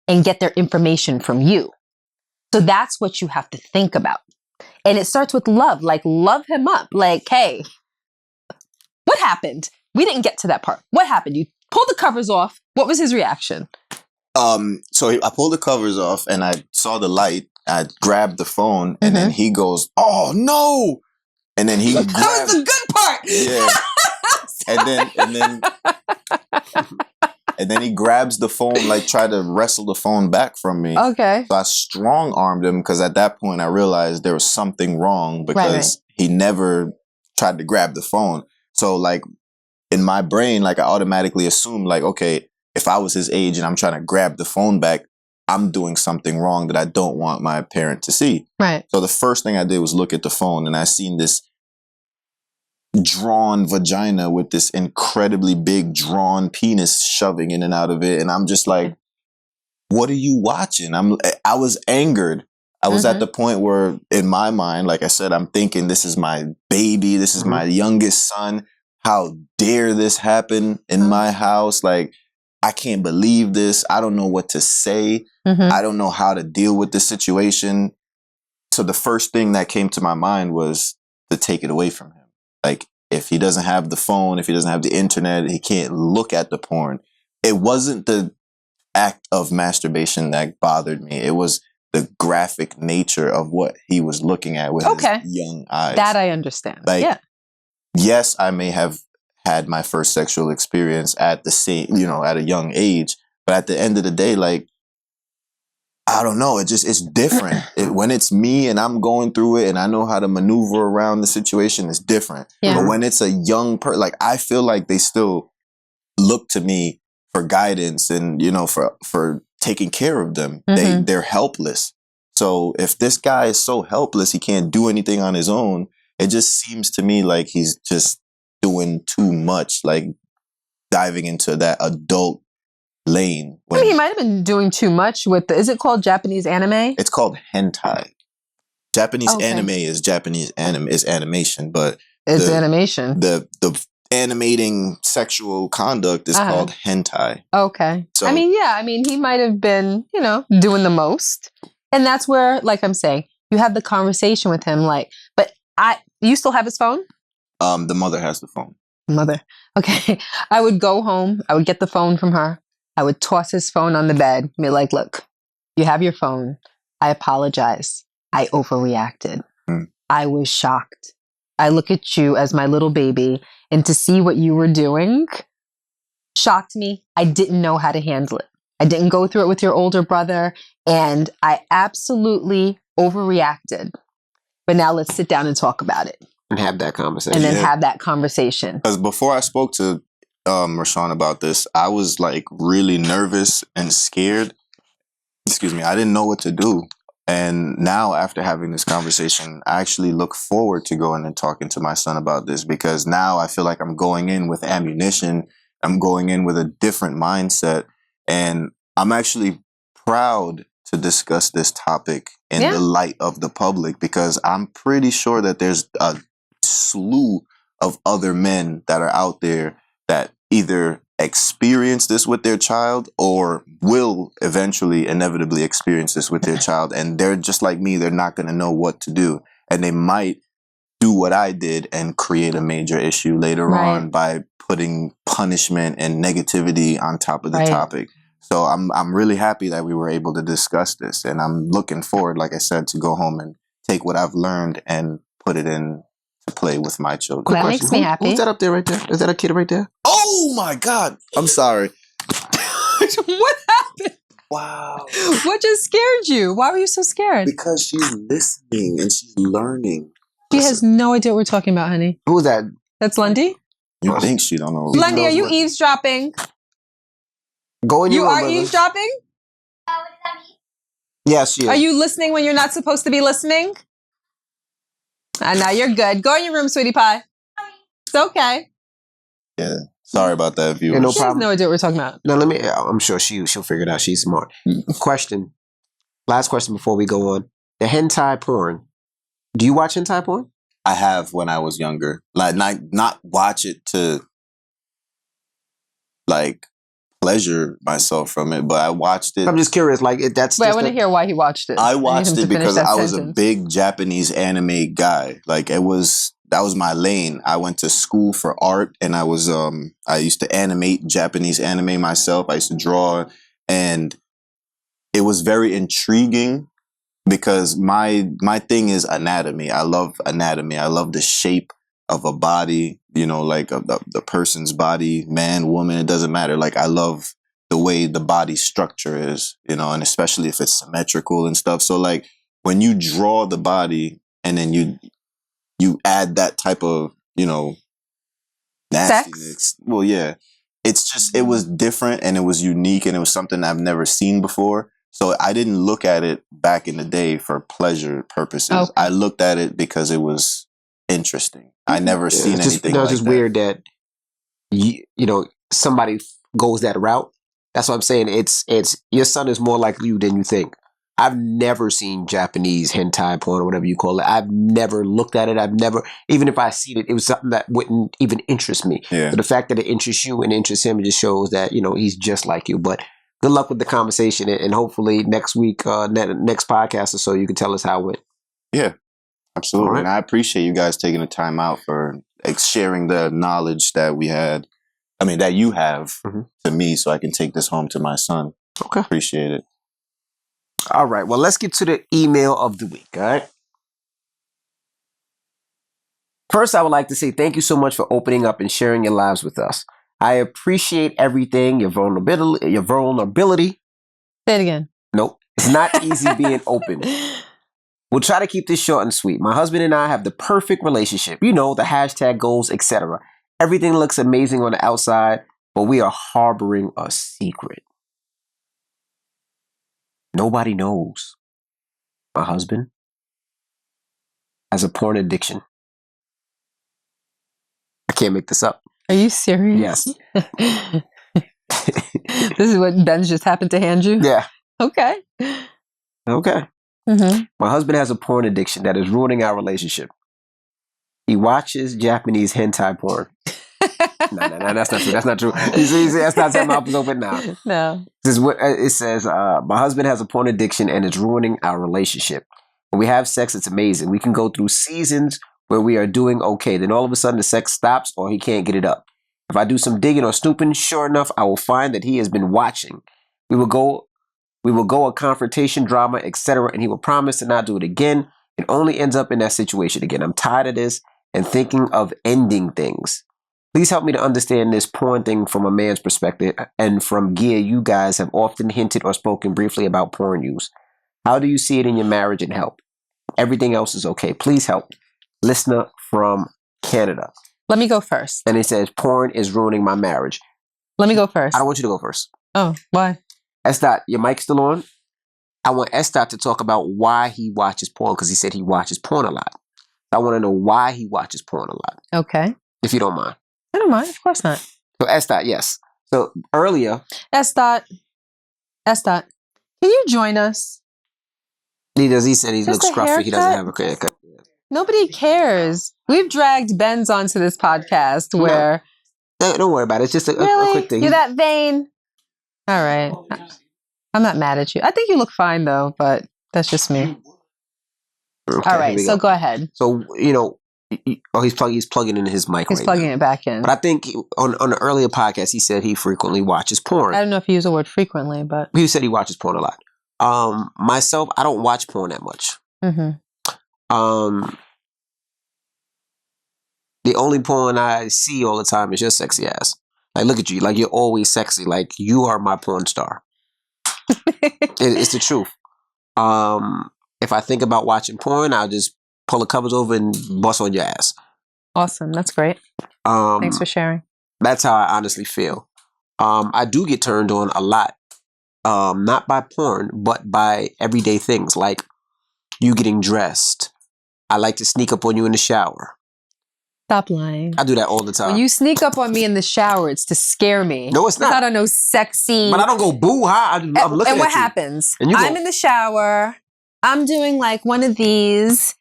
and get their information from you. So that's what you have to think about. And it starts with love, like love him up. Like, hey, what happened? We didn't get to that part. What happened? You pulled the covers off. What was his reaction? So I pulled the covers off and I saw the light. I grabbed the phone and then he goes, "Oh no!" And then he that was the good part. Yeah. and then he grabs the phone, like try to wrestle the phone back from me. Okay. So I strong armed him because at that point I realized there was something wrong because he never tried to grab the phone. So like in my brain, like I automatically assumed like, okay, if I was his age and I'm trying to grab the phone back, I'm doing something wrong that I don't want my parent to see. Right. So the first thing I did was look at the phone and I seen this drawn vagina with this incredibly big drawn penis shoving in and out of it. And I'm just like, what are you watching? I was angered. I was at the point where in my mind, like I said, I'm thinking this is my baby. This is my youngest son. How dare this happen in my house? Like, I can't believe this. I don't know what to say. I don't know how to deal with the situation. So the first thing that came to my mind was to take it away from him. Like, if he doesn't have the phone, if he doesn't have the internet, he can't look at the porn. It wasn't the act of masturbation that bothered me. It was the graphic nature of what he was looking at with his young eyes. That I understand. Like, yeah. Yes, I may have had my first sexual experience at the same, at a young age, but at the end of the day, like, I don't know. It's different. When it's me and I'm going through it and I know how to maneuver around the situation, it's different. Yeah. But when it's a young person, like, I feel like they still look to me for guidance and, for taking care of them. They're helpless. So if this guy is so helpless, he can't do anything on his own. It just seems to me like he's just doing too much, like diving into that adult lane. I mean, he might have been doing too much with is it called Japanese anime? It's called hentai. Japanese anime is Japanese anime, is animation, but it's animation. The animating sexual conduct is called hentai. Okay. So, he might have been, doing the most. And that's where, like I'm saying, you have the conversation with him, like, but you still have his phone? The mother has the phone. Mother. Okay. I would go home. I would get the phone from her. I would toss his phone on the bed and be like, look, you have your phone. I apologize. I overreacted. I was shocked. I look at you as my little baby, and to see what you were doing shocked me. I didn't know how to handle it. I didn't go through it with your older brother, and I absolutely overreacted. But now let's sit down and talk about it. And have that conversation. And then have that conversation. Because before I spoke to Rashawn about this, I was like really nervous and scared. Excuse me. I didn't know what to do. And now after having this conversation, I actually look forward to going and talking to my son about this, because now I feel like I'm going in with ammunition. I'm going in with a different mindset. And I'm actually proud to discuss this topic in the light of the public, because I'm pretty sure that there's a slew of other men that are out there that either experience this with their child or will eventually inevitably experience this with their child, and they're just like me. They're not going to know what to do, and they might do what I did and create a major issue later on by putting punishment and negativity on top of the topic. So I'm really happy that we were able to discuss this, and I'm looking forward, like I said, to go home and take what I've learned and put it in to play with my children. That makes me happy. Who's that up there right there? Is that a kid right there? Oh my God. I'm sorry. What happened? Wow. What just scared you? Why were you so scared? Because she's listening and she's learning. She has no idea what we're talking about, honey. Who's that? That's Lundy? You think she don't know? Lundy, are you eavesdropping? Go in You your room, are brother. eavesdropping? Yes, she is. Are you listening when you're not supposed to be listening? Now you're good. Go in your room, sweetie pie. It's okay. Yeah. Sorry about that, viewers. Yeah, no She has problem. no idea what we're talking about. No, I'm sure she'll figure it out. She's smart. Question. Last question before we go on. The hentai porn. Do you watch hentai porn? I have when I was younger. Like not watch it to like pleasure myself from it, but I watched it. I'm just curious. Like that's. Wait, I just want to hear why he watched it. I need watched him to it finish because that I was a sentence. big Japanese anime guy. Like that was my lane. I went to school for art, and I used to animate Japanese anime myself. I used to draw, and it was very intriguing because my thing is anatomy. I love anatomy. I love the shape of a body, you know, like the person's body, man, woman, it doesn't matter. Like I love the way the body structure is, you know, and especially if it's symmetrical and stuff. So like when you draw the body and then you add that type of, you know, nastiness. Sex? Well, yeah. It's just, it was different and it was unique and it was something I've never seen before. So I didn't look at it back in the day for pleasure purposes. Okay. I looked at it because it was interesting. I never seen anything like just that. weird that you know somebody goes that route. That's what I'm saying. It's your son is more like you than you think. I've never seen Japanese hentai porn or whatever you call it. I've never looked at it. I've never, even if I seen it, it was something that wouldn't even interest me. Yeah. But the fact that it interests you and interests him, it just shows that, you know, he's just like you. But good luck with the conversation, and hopefully next week, next podcast or so, you can tell us how it went. Yeah, absolutely. All right. And I appreciate you guys taking the time out for sharing the knowledge that we had. I mean, that you have to me, so I can take this home to my son. Okay. Appreciate it. All right. Well, let's get to the email of the week. All right. First, I would like to say thank you so much for opening up and sharing your lives with us. I appreciate everything, your vulnerability. Say it again. Nope. It's not easy being open. We'll try to keep this short and sweet. My husband and I have the perfect relationship. You know, the hashtag goals, etc. Everything looks amazing on the outside, but we are harboring a secret. Nobody knows. My husband has a porn addiction. I can't make this up. Are you serious? Yes. This is what Ben's just happened to hand you? Yeah. Okay. Okay. Mm-hmm. My husband has a porn addiction that is ruining our relationship. He watches Japanese hentai porn. No, that's not true. That's not true. You see, that's not my mouth is open now. No. This is what it says. My husband has a porn addiction and it's ruining our relationship. When we have sex, it's amazing. We can go through seasons where we are doing okay. Then all of a sudden the sex stops or he can't get it up. If I do some digging or snooping, sure enough, I will find that he has been watching. We will go a confrontation, drama, etc., and he will promise to not do it again. It only ends up in that situation again. I'm tired of this and thinking of ending things. Please help me to understand this porn thing from a man's perspective and from gear. You guys have often hinted or spoken briefly about porn use. How do you see it in your marriage and help? Everything else is okay. Please help. Listener from Canada. Let me go first. And it says, porn is ruining my marriage. Let me go first. I don't want you to go first. Oh, why? S-Dot, your mic's still on? I want S-Dot to talk about why he watches porn, because he said he watches porn a lot. I want to know why he watches porn a lot. Okay. If you don't mind. I don't mind. Of course not. So S-Dot, yes. So earlier... S-Dot, can you join us? He said he Just looks a scruffy. He doesn't have haircut? a haircut. Nobody cares. We've dragged Benz onto this podcast where... No, don't worry about it. It's just a Really? quick thing. You're that vain? All right. I'm not mad at you. I think you look fine, though, but that's just me. Okay, All right, so go ahead. So, he's plugging in his mic He's right plugging now. it back in. But I think on the earlier podcast, he said he frequently watches porn. I don't know if you use the word frequently, but... He said he watches porn a lot. Myself, I don't watch porn that much. Mm-hmm. The only porn I see all the time is your sexy ass. Like, look at you. Like, you're always sexy. Like, you are my porn star. It's the truth. If I think about watching porn, I'll just pull the covers over and bust on your ass. Awesome. That's great. Thanks for sharing. That's how I honestly feel. I do get turned on a lot. Not by porn, but by everyday things. Like, you getting dressed. I like to sneak up on you in the shower. Stop lying. I do that all the time. When you sneak up on me in the shower, it's to scare me. No, it's not. I don't know, sexy. But I don't go boo ha. I'm looking at you. And what happens? And you go, I'm in the shower. I'm doing like one of these.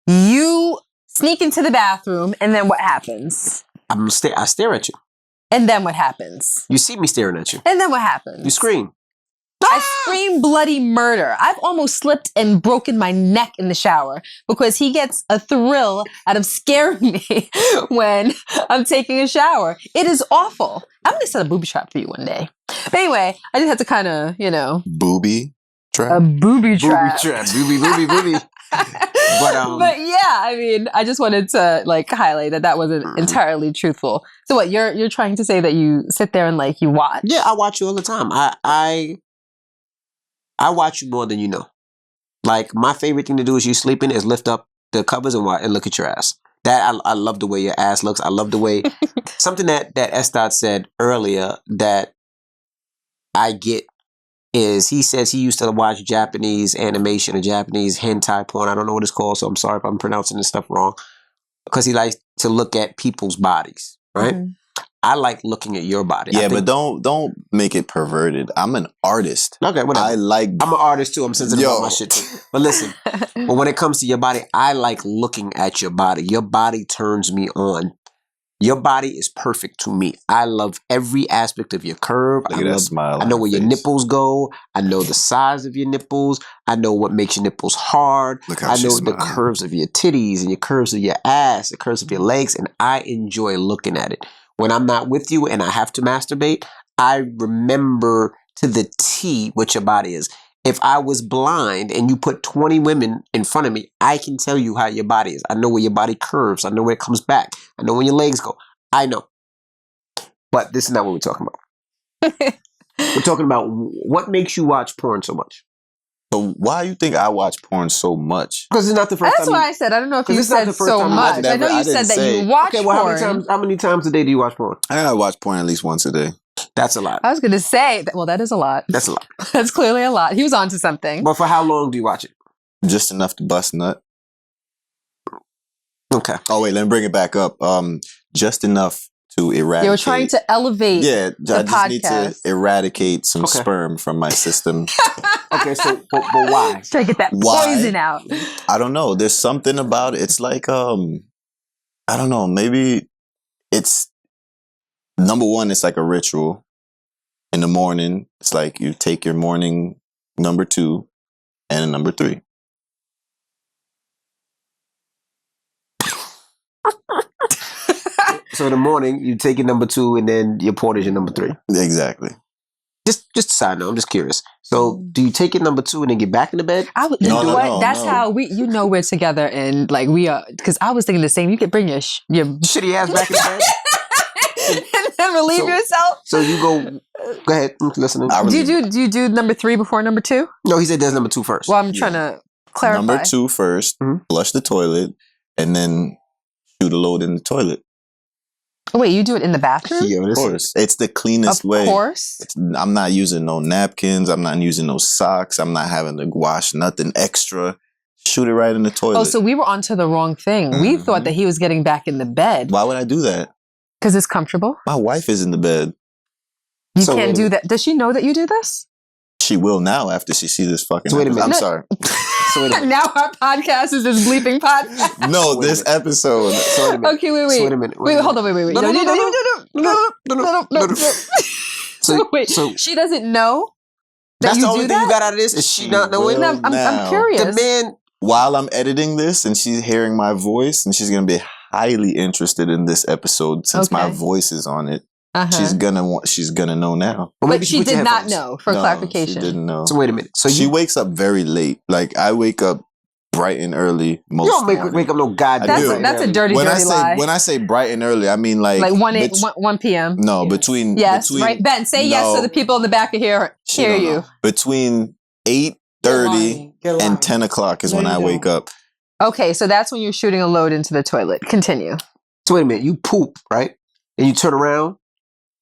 You sneak into the bathroom, and then what happens? I stare at you. And then what happens? You see me staring at you. And then what happens? You scream. I scream bloody murder. I've almost slipped and broken my neck in the shower because he gets a thrill out of scaring me when I'm taking a shower. It is awful. I'm going to set a booby trap for you one day. But anyway, I just had to kind of, Booby trap? A booby trap. Booby trap. Booby. But yeah, I mean, I just wanted to like highlight that wasn't entirely truthful. So what, you're trying to say that you sit there and like you watch? Yeah, I watch you all the time. I watch you more than you know. Like, my favorite thing to do is you sleeping is lift up the covers and look at your ass. That I love the way your ass looks. I love the way something that S-Dot said earlier that I get is he says he used to watch Japanese animation or Japanese hentai porn. I don't know what it's called, so I'm sorry if I'm pronouncing this stuff wrong. Because he likes to look at people's bodies, right? Mm-hmm. I like looking at your body. Yeah, but don't make it perverted. I'm an artist. Okay, whatever. I'm an artist too. I'm sensitive about my shit too. But listen, but when it comes to your body, I like looking at your body. Your body turns me on. Your body is perfect to me. I love every aspect of your curve. Look at that smile. I know where your nipples go. I know the size of your nipples. I know what makes your nipples hard. I know the curves of your titties and your curves of your ass, the curves of your legs, and I enjoy looking at it. When I'm not with you and I have to masturbate, I remember to the T what your body is. If I was blind and you put 20 women in front of me, I can tell you how your body is. I know where your body curves. I know where it comes back. I know where your legs go. I know. But this is not what we're talking about. We're talking about what makes you watch porn so much. So why do you think I watch porn so much? Because it's not the first time. That's why I said, I don't know if you said so much. I know you said that you watch porn. Well, how many times a day do you watch porn? I gotta watch porn at least once a day. That's a lot. I was going to say, well, that is a lot. That's a lot. That's clearly a lot. He was onto something. But for how long do you watch it? Just enough to bust nut. Okay. Oh, wait, let me bring it back up. Just enough to eradicate. You were trying to elevate the I just podcast. need to eradicate some sperm from my system. Okay, so but why? Try to get that poison out. I don't know. There's something about it. It's like, I don't know. Maybe it's, number one, it's like a ritual. In the morning, it's like you take your morning number 2 and number 3. in the morning you take your number 2 and then your portage your number 3. Exactly. Just a side note. I'm just curious. So do you take your number 2 and then get back in the bed? I would. No, You know no, what? no, That's no. how we're together, and like we are. Because I was thinking the same. You could bring your Shitty ass back in the bed. and then relieve So- yourself. So you go ahead. I'm listening. I Do really- you do number 3 before number 2? No, he said there's number 2 first. Well, I'm trying to clarify. Number 2 first, Mhm. flush the toilet, and then shoot a load in the toilet. Wait, you do it in the bathroom? Yo, Of this course. It's the cleanest Of way. course. I'm not using no napkins. I'm not using no socks. I'm not having to wash nothing extra. Shoot it right in the toilet. Oh, so we were onto the wrong thing. We Mhm. thought that he was getting back in the bed Why would I do that? because it's comfortable. My wife is in the bed. You So can't wait a do that. Does she know that you do this? She will now after she sees this fucking So wait a episode. minute. I'm No. sorry. So wait a minute. Now our podcast is this bleeping podcast. No, Wait a this minute. episode. So wait a minute. Okay, wait. So wait a minute. Wait, hold on. Wait. No, no, no, no, no. So wait, So she doesn't know that that's you the do only thing that? you got out of this? Is she not knowing? will. No, I'm Now. curious. The man. While I'm editing this and she's hearing my voice and she's going to be highly interested in this episode since my Okay. voice is on it. Uh-huh. She's gonna know now. Well, maybe But she put your did not headphones. know, for No, clarification. She didn't know. So wait a minute. So She you wakes up very late. Like I wake up bright and early most don't mornings. wake up no goddamn. I do. That's a dirty, when I dirty say lie. when I say bright and early, I mean like 1 p.m. No, between Yes, between, right. Ben, say yes so no, the people in the back of here she hear don't you. know. Between 8:30 and 10 o'clock is when I wake up. Okay, so that's when you're shooting a load into the toilet. Continue. So wait a minute. You poop, right? And you turn around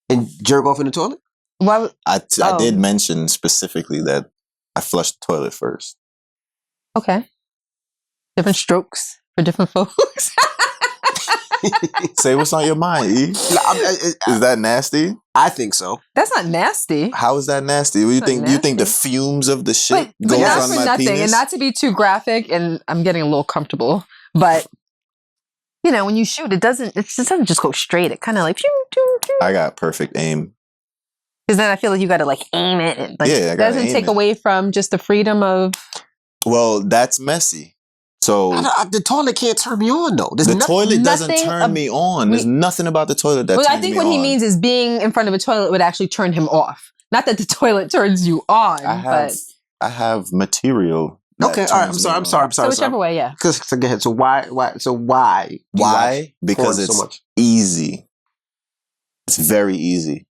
and jerk off in the toilet. Why? would- I Oh. did mention specifically that I flushed the toilet first. Okay. Different strokes for different folks. Say what's on your mind, E? Is that nasty? I think so. That's not nasty. How is that nasty? What, you Not think? You think the nasty. fumes of the shit But goes not on for my nothing, penis? and not to be too graphic, and I'm getting a little comfortable, but you know, when you shoot, it doesn't just go straight. It kind of like, I got perfect aim. because then I feel like you got to like aim it. And, like, Yeah, I it gotta doesn't aim take it. away from just the freedom of. Well, that's messy. So The toilet can't turn me on though. There's the nothing. toilet doesn't nothing turn me on. There's nothing about the toilet that Well, turns I think me what he on. means is being in front of a toilet would actually turn him off. Not that the toilet turns you on, I have material. that Okay, all right. I'm turns sorry. me I'm sorry. I'm but sorry. so whichever way, yeah. So go ahead. So why? So why? do you Why? watch Because porn it's so much. easy. It's very easy.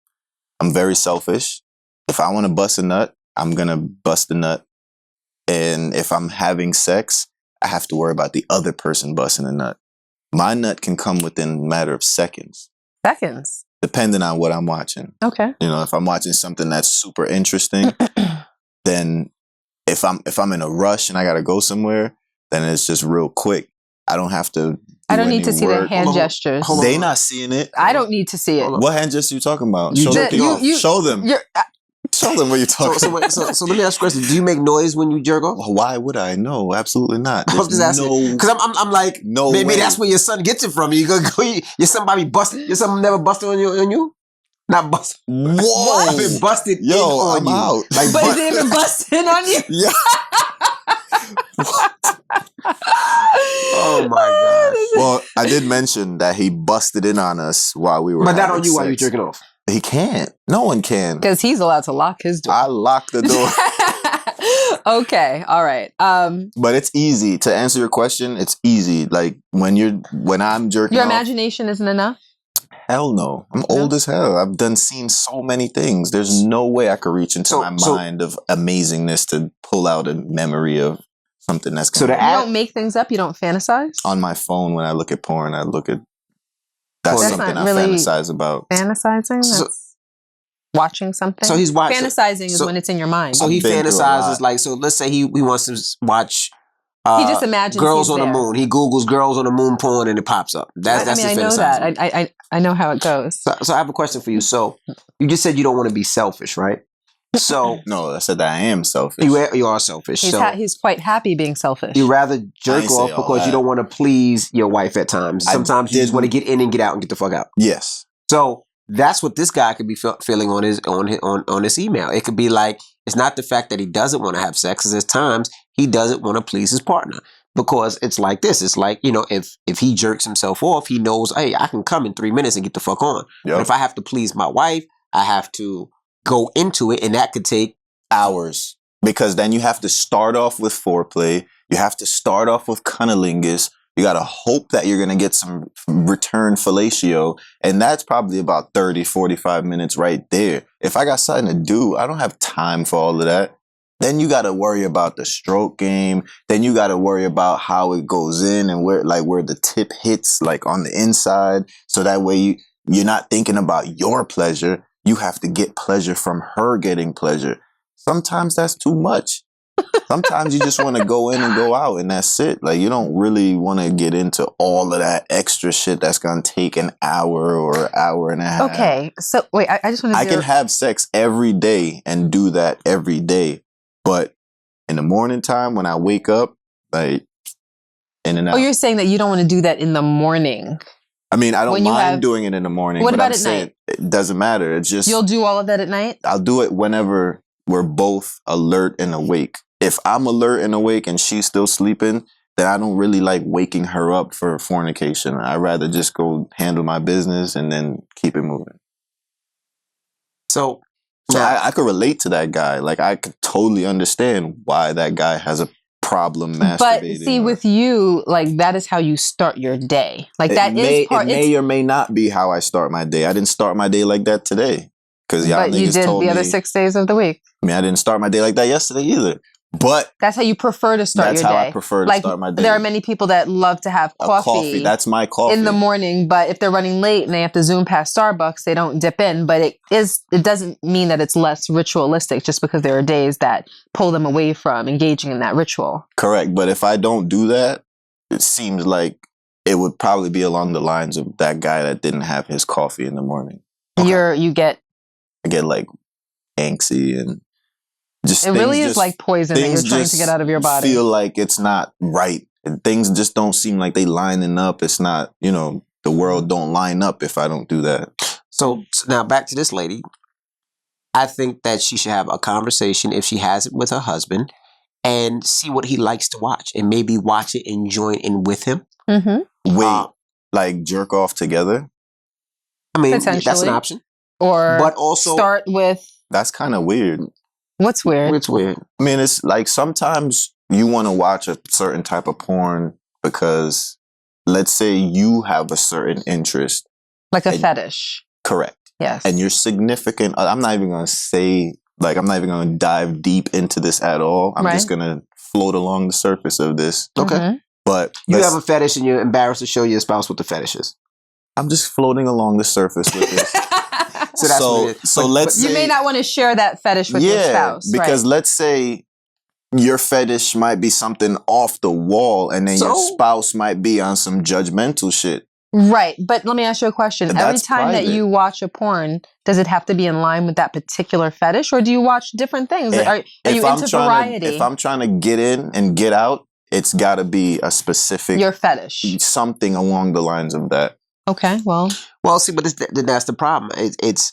I'm very selfish. If I want to bust a nut, I'm going to bust a nut. And if I'm having sex, I have to worry about the other person busting a nut. My nut can come within a matter of seconds, Seconds. depending on what I'm watching. Okay. You know, if I'm watching something that's super interesting, then if I'm in a rush and I gotta go somewhere, then it's just real quick. I don't have to. I don't need any to see the work. hand Hold on. gestures. Hold on. They not seeing it. I don't need to see it. Hold on. What hand gesture you talking about? You Show jerk them. it off. Show them. You're, Show them what you're talking So, about. so let me ask you a question. Do you make noise when you jerk off? Well, why would I? No, absolutely not. I was just There's asking no, because I'm like no maybe way. that's where your son gets it from. You go your somebody busted. Your son never busted on you. Not busted. Whoa. I've been busted Yo, in on I'm you. out. Like but bust- is it even busting on you? Yeah. oh my god! Well, I did mention that he busted in on us while we were. But not having on you while you sex. jerking off. He can't. No one can. Because he's allowed to lock his door. I locked the door. Okay. All right. But it's easy to answer your question. It's easy. Like when I'm jerking Your off. imagination isn't enough? Hell no. I'm old as hell. I've seen so many things. There's no way I could reach into So- my so- mind of amazingness to pull out a memory of something that's So going the You ad- don't make things up? You don't fantasize? on my phone when I look at porn. I look at that's That's something not I really- fantasize about. Fantasizing? So- That's watching something? So he's watching. Fantasizing is so- when it's in your mind. So he I've been through a fantasizes lot. like so. Let's say he wants to watch. He just imagines girls he's on the there. moon. He Googles girls on the moon porn and it pops up. That's I mean, I his know fantasizing. that. I know how it goes. So I have a question for you. So you just said you don't want to be selfish, right? So No, I said that I am selfish. you are selfish. He's, So he's quite happy being selfish. you rather I jerk ain't say off all because you that. don't want to please your wife at times. I Sometimes you just didn't- want to get in and get out and get the fuck out. Yes. So that's what this guy could be feeling on his email. It could be like it's not the fact that he doesn't want to have sex. It's there's times he doesn't want to please his partner. because it's like this. It's like, you know, if he jerks himself off, he knows, hey, I can come in 3 minutes and get the fuck on. Yep. But if I have to please my wife, I have to go into it, and that could take hours. Because then you have to start off with foreplay. You have to start off with cunnilingus. You got to hope that you're going to get some return fellatio. And that's probably about 30, 45 minutes right there. If I got something to do, I don't have time for all of that. Then you got to worry about the stroke game. Then you got to worry about how it goes in and where the tip hits, like on the inside. So that way you're not thinking about your pleasure. You have to get pleasure from her getting pleasure. Sometimes that's too much. Sometimes you just want to go in and go out, and that's it. Like, you don't really want to get into all of that extra shit that's going to take an hour or an hour and a half. Okay. So wait, I just want to I can have sex every day and do that every day. But in the morning time when I wake up, like, in and out. Oh, you're saying that you don't want to do that in the morning. I mean, I don't mind doing it in the morning. What but about I'm at saying night? It doesn't matter. It's just... You'll do all of that at night? I'll do it whenever we're both alert and awake. If I'm alert and awake and she's still sleeping, then I don't really like waking her up for fornication. I'd rather just go handle my business and then keep it moving. So I could relate to that guy. Like, I could totally understand why that guy has a problem masturbating. But see, with you, like, that is how you start your day. Like, that is part. It may or may not be how I start my day. I didn't start my day like that today. Because y'all but you niggas did told the me, other 6 days of the week. I mean, I didn't start my day like that yesterday either. But that's how you prefer to start your day. That's how I prefer to start my day. There are many people that love to have coffee. That's my coffee. In the morning, but if they're running late and they have to zoom past Starbucks, they don't dip in. But it doesn't mean that it's less ritualistic just because there are days that pull them away from engaging in that ritual. Correct. But if I don't do that, it seems like it would probably be along the lines of that guy that didn't have his coffee in the morning. Okay. I get like angsty and just it really is like poison that you're trying to get out of your body. Feel like it's not right. And things just don't seem like they lining up. It's not, the world don't line up if I don't do that. So now back to this lady. I think that she should have a conversation if she has it with her husband and see what he likes to watch and maybe watch it and join in with him. Mm-hmm. Wait, like jerk off together? I mean, that's an option. But also start with... That's kind of weird. What's weird? It's weird. I mean, it's like sometimes you want to watch a certain type of porn because, let's say you have a certain interest. Like a fetish. Correct. Yes. And your significant, I'm not even going to say, like, I'm not even going to dive deep into this at all. I'm just going to float along the surface of this. Okay. Mm-hmm. But you have a fetish and you're embarrassed to show your spouse what the fetish is. I'm just floating along the surface with this. So that's what it is. So let's say, you may not want to share that fetish with your spouse. Because let's say your fetish might be something off the wall and then your spouse might be on some judgmental shit. Right. But let me ask you a question. Every time that you watch a porn, does it have to be in line with that particular fetish or do you watch different things? Are you into variety? If I'm trying to get in and get out, it's got to be a specific... Your fetish. Something along the lines of that. Okay, well, see, but that's the problem. It's,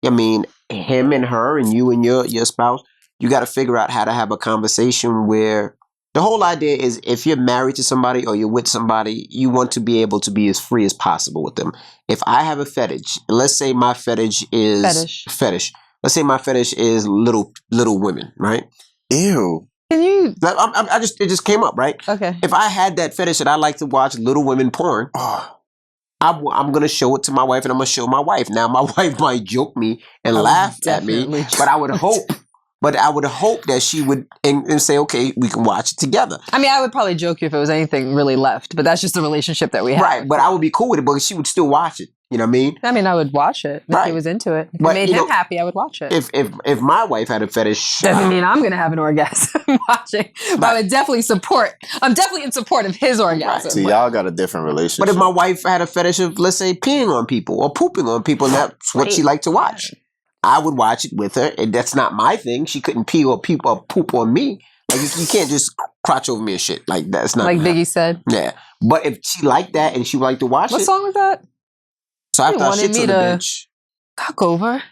I mean, him and her and you and your spouse, you got to figure out how to have a conversation where the whole idea is if you're married to somebody or you're with somebody, you want to be able to be as free as possible with them. If I have a fetish, let's say my fetish is fetish. Let's say my fetish is little women, right? Ew. Can you? It just came up, right? Okay. If I had that fetish and I like to watch little women porn. I'm going to show it to my wife and I'm going to show my wife. Now, my wife might joke me and laugh at me, but I would hope that she would and say, okay, we can watch it together. I mean, I would probably joke you if it was anything really left, but that's just the relationship that we have. Right, but I would be cool with it, but she would still watch it. You know what I mean? I mean, I would watch it if he was into it. If it made him happy, I would watch it. If my wife had a fetish... Doesn't mean I'm going to have an orgasm watching. But I would definitely I'm definitely in support of his orgasm. Right. So y'all got a different relationship. But if my wife had a fetish of, let's say, peeing on people or pooping on people, and that's what she liked to watch, I would watch it with her. And that's not my thing. She couldn't pee or poop on me. Like, you can't just crotch over me and shit. Like, that's not... Like Biggie said? Yeah. But if she liked that and she would like to watch What song was that? So after I shit on the bench. Cock over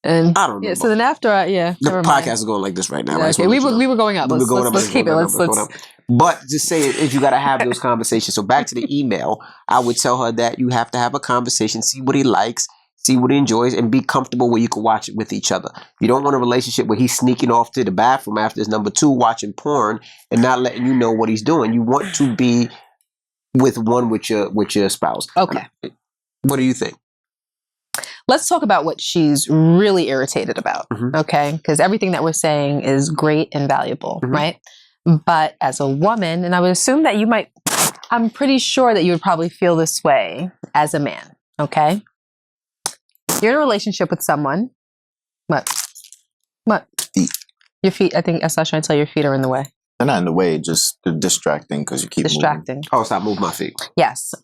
And I don't know. yeah, so then after The never mind. podcast is going like this right now. Yeah, Right? okay, we were going up. We were Let's, going up, let's keep it. going Let's up. But just say if you got to have those conversations. So back to the email, I would tell her that you have to have a conversation, see what he likes, see what he enjoys, and be comfortable where you can watch it with each other. You don't want a relationship where he's sneaking off to the bathroom after his number 2, watching porn, and not letting you know what he's doing. You want to be with your spouse. Okay. What do you think? Let's talk about what she's really irritated about, okay? Because everything that we're saying is great and valuable, right? But as a woman, and I would assume that you might, I'm pretty sure that you would probably feel this way as a man, okay? You're in a relationship with someone. What? Feet. Your feet, I think, I was trying to tell you your feet are in the way. They're not in the way, just they're distracting because you keep Distracting. Oh, stop moving my feet. Yes.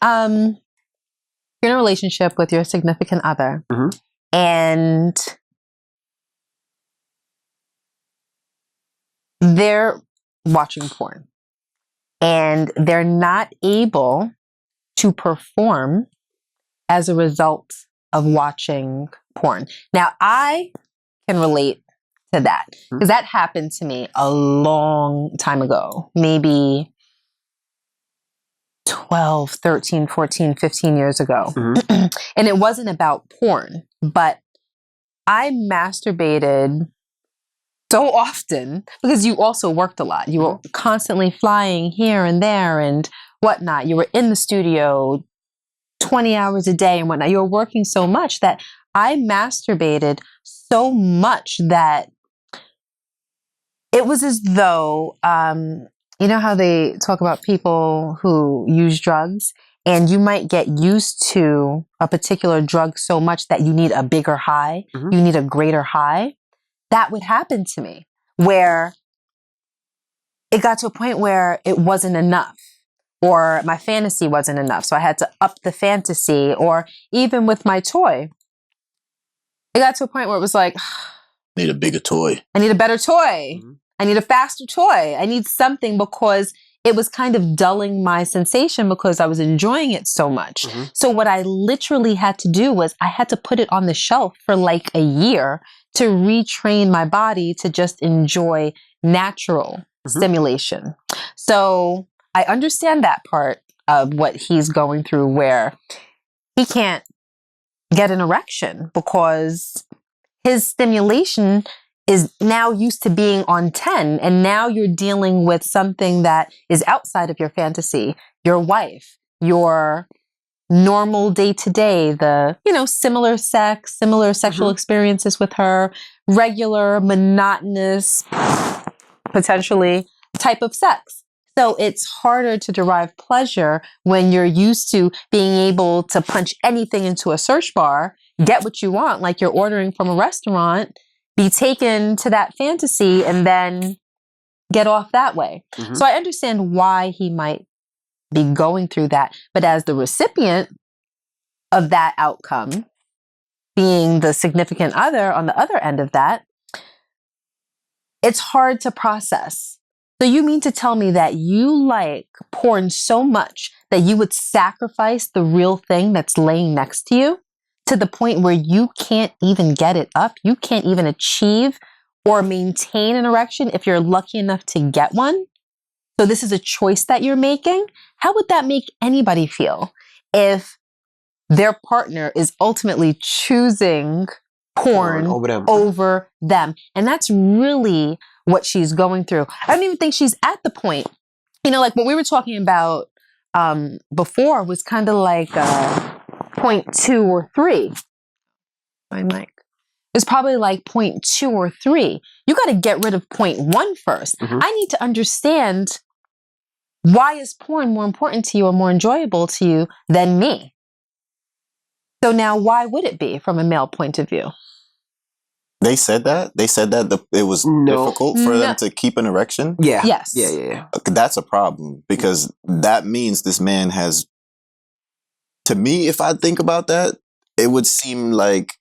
You're in a relationship with your significant other, and they're watching porn, and they're not able to perform as a result of watching porn. Now, I can relate to that because that happened to me a long time ago, maybe 12, 13, 14, 15 years ago. And it wasn't about porn, but I masturbated so often because you also worked a lot. You were constantly flying here and there and whatnot. You were in the studio 20 hours a day and whatnot. You were working so much that I masturbated so much that it was as though, you know how they talk about people who use drugs, and you might get used to a particular drug so much that you need a bigger high, you need a greater high. That would happen to me, where it got to a point where it wasn't enough, or my fantasy wasn't enough. So I had to up the fantasy, or even with my toy, it got to a point where it was like, Need a bigger toy. I need a better toy. I need a faster toy. I need something, because it was kind of dulling my sensation because I was enjoying it so much. So what I literally had to do was I had to put it on the shelf for like a year to retrain my body to just enjoy natural stimulation. So I understand that part of what he's going through, where he can't get an erection because his stimulation is now used to being on 10, and now you're dealing with something that is outside of your fantasy, your wife, your normal day-to-day, the, similar sex, similar sexual experiences with her, regular, monotonous, potentially type of sex. So it's harder to derive pleasure when you're used to being able to punch anything into a search bar, get what you want, like you're ordering from a restaurant, be taken to that fantasy, and then get off that way. So I understand why he might be going through that. But as the recipient of that outcome, being the significant other on the other end of that, it's hard to process. So you mean to tell me that you like porn so much that you would sacrifice the real thing that's laying next to you, to the point where you can't even get it up? You can't even achieve or maintain an erection if you're lucky enough to get one? So this is a choice that you're making? How would that make anybody feel if their partner is ultimately choosing porn over them? And that's really what she's going through. I don't even think she's at the point, like what we were talking about before was kind of like 0.2 or 3. My mic. It's probably like 0.2 or 3. You got to get rid of 0.1 first. I need to understand, why is porn more important to you or more enjoyable to you than me? So now, why would it be from a male point of view? They said that? They said that it was difficult for them to keep an erection? Yeah. Yes. Yeah. That's a problem, because that means this man has, to me, if I think about that, it would seem like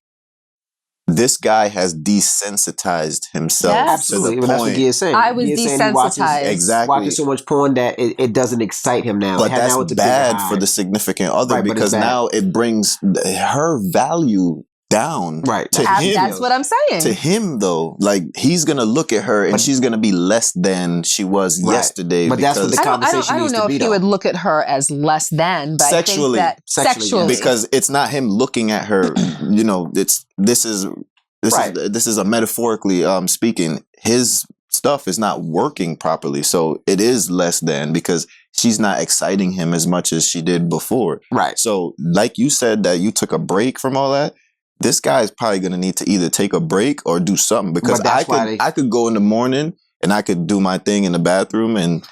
this guy has desensitized himself to the point. That's what Gia is saying. I was desensitized. Exactly. Watching so much porn that it doesn't excite him now. But that's bad for the significant other, because now it brings her value down. Right. To him, That's what I'm saying. to him though, like he's gonna look at her and she's gonna be less than she was Right. yesterday. But that's what the I conversation don't needs know to be, if he though. would look at her as less than, but Sexually. I think that Sexually, sexually. because it's not him looking at her. You know, this is a metaphorically speaking. His stuff is not working properly, so it is less than because she's not exciting him as much as she did before. Right. So, like you said, that you took a break from all that. This guy is probably going to need to either take a break or do something because But that's why I could go in the morning and I could do my thing in the bathroom and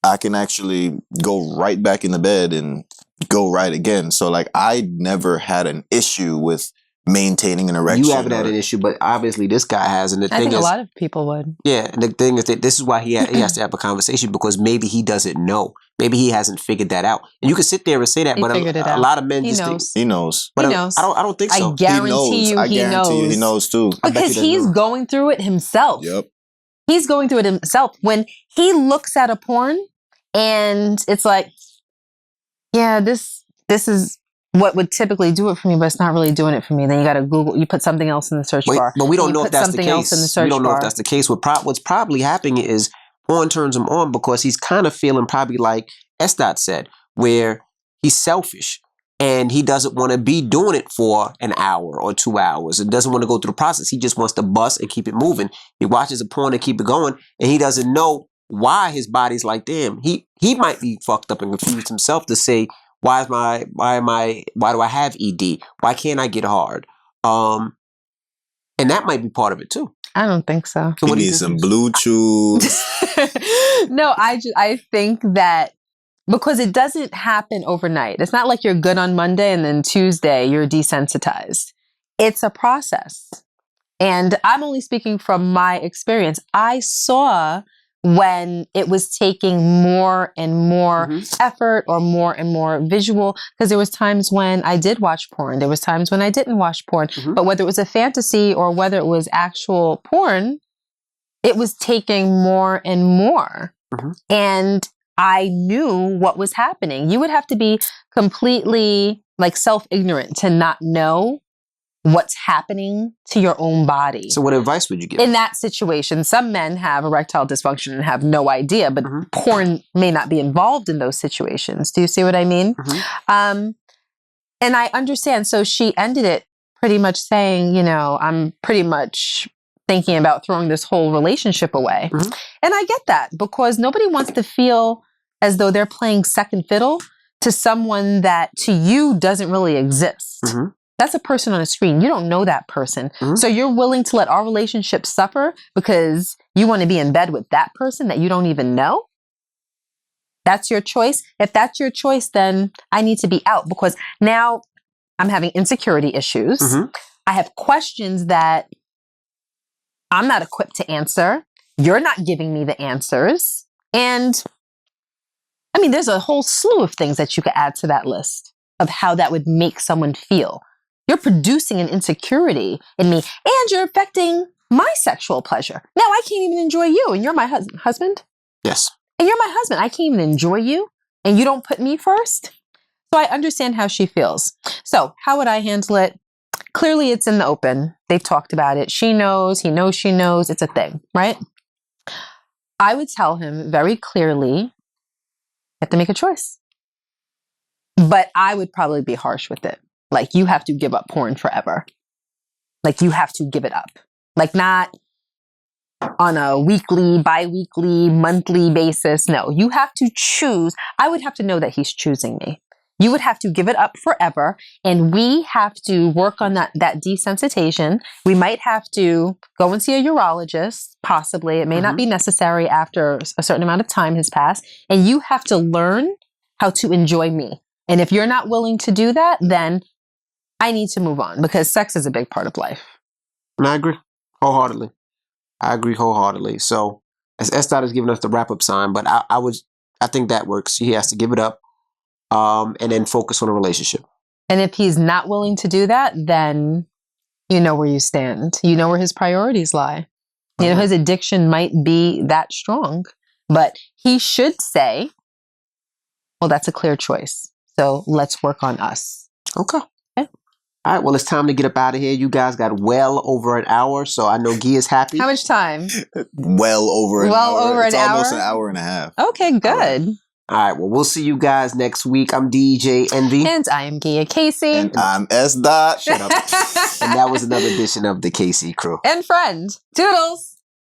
I can actually go right back in the bed and go right again. So like I never had an issue with maintaining an erection. You haven't had an issue, but obviously this guy has. And the I thing think is, a lot of people would. yeah, and the thing is that this is why he has to have a conversation because maybe he doesn't know. Maybe he hasn't figured that out. And you can sit there and say that, He but figured it a out. lot of men He just knows. He knows. But He knows. I don't think so. I guarantee you I he guarantee you knows. he knows too. I bet Because he doesn't he's know. going through it himself. Yep. He's going through it himself. When he looks at a porn and it's like, yeah, this is what would typically do it for me, but it's not really doing it for me. Then you got to Google, you put something else in the search bar. But we don't You know if put that's the something else in the case. search We don't know bar. if that's the case. What's probably happening is porn turns him on because he's kind of feeling probably like SDOT said, where he's selfish and he doesn't want to be doing it for an hour or 2 hours and doesn't want to go through the process. He just wants to bust and keep it moving. He watches a porn and keep it going and he doesn't know why his body's like, damn, he might be fucked up and confused himself to say, why do I have ED? Why can't I get hard? And that might be part of it too. I don't think so. He needs some blue chews. No, I think that because it doesn't happen overnight. It's not like you're good on Monday and then Tuesday you're desensitized. It's a process. And I'm only speaking from my experience. I saw when it was taking more and more effort or more and more visual, because there was times when I did watch porn. There was times when I didn't watch porn. But whether it was a fantasy or whether it was actual porn, it was taking more and more. And I knew what was happening. You would have to be completely like self-ignorant to not know what's happening to your own body. So what advice would you give? In that situation, some men have erectile dysfunction and have no idea, but porn may not be involved in those situations. Do you see what I mean? And I understand. So she ended it pretty much saying, you know, I'm pretty much thinking about throwing this whole relationship away. And I get that because nobody wants to feel as though they're playing second fiddle to someone that to you doesn't really exist. That's a person on a screen. You don't know that person. So you're willing to let our relationship suffer because you want to be in bed with that person that you don't even know? That's your choice. If that's your choice, then I need to be out because now I'm having insecurity issues. I have questions that I'm not equipped to answer. You're not giving me the answers. And I mean, there's a whole slew of things that you could add to that list of how that would make someone feel. You're producing an insecurity in me and you're affecting my sexual pleasure. Now I can't even enjoy you and you're my husband. Yes. And you're my husband. I can't even enjoy you and you don't put me first. So I understand how she feels. So how would I handle it? Clearly it's in the open. They've talked about it. She knows, he knows, she knows. It's a thing, right? I would tell him very clearly, you have to make a choice. But I would probably be harsh with it. Like, you have to give up porn forever. Like, you have to give it up. Like, not on a weekly, bi-weekly, monthly basis. No, you have to choose. I would have to know that he's choosing me. You would have to give it up forever. And we have to work on that desensitization. We might have to go and see a urologist, possibly. It may not be necessary after a certain amount of time has passed. And you have to learn how to enjoy me. And if you're not willing to do that, then I need to move on because sex is a big part of life. And I agree wholeheartedly. So as SDOT is giving us the wrap-up sign, but I think that works. He has to give it up and then focus on a relationship. And if he's not willing to do that, then you know where you stand. You know where his priorities lie. You know, his addiction might be that strong, but he should say, well, that's a clear choice. So let's work on us. Okay. All right, well, it's time to get up out of here. You guys got well over an hour, so I know Guy is happy. How much time? Well over an hour. Over it's an almost hour? an hour and a half. Okay, good. All right, well, we'll see you guys next week. I'm DJ Envy. And I am Gia Casey. And I'm S. Dot. Shut up. And that was another edition of the KC Crew. And friend. Toodles.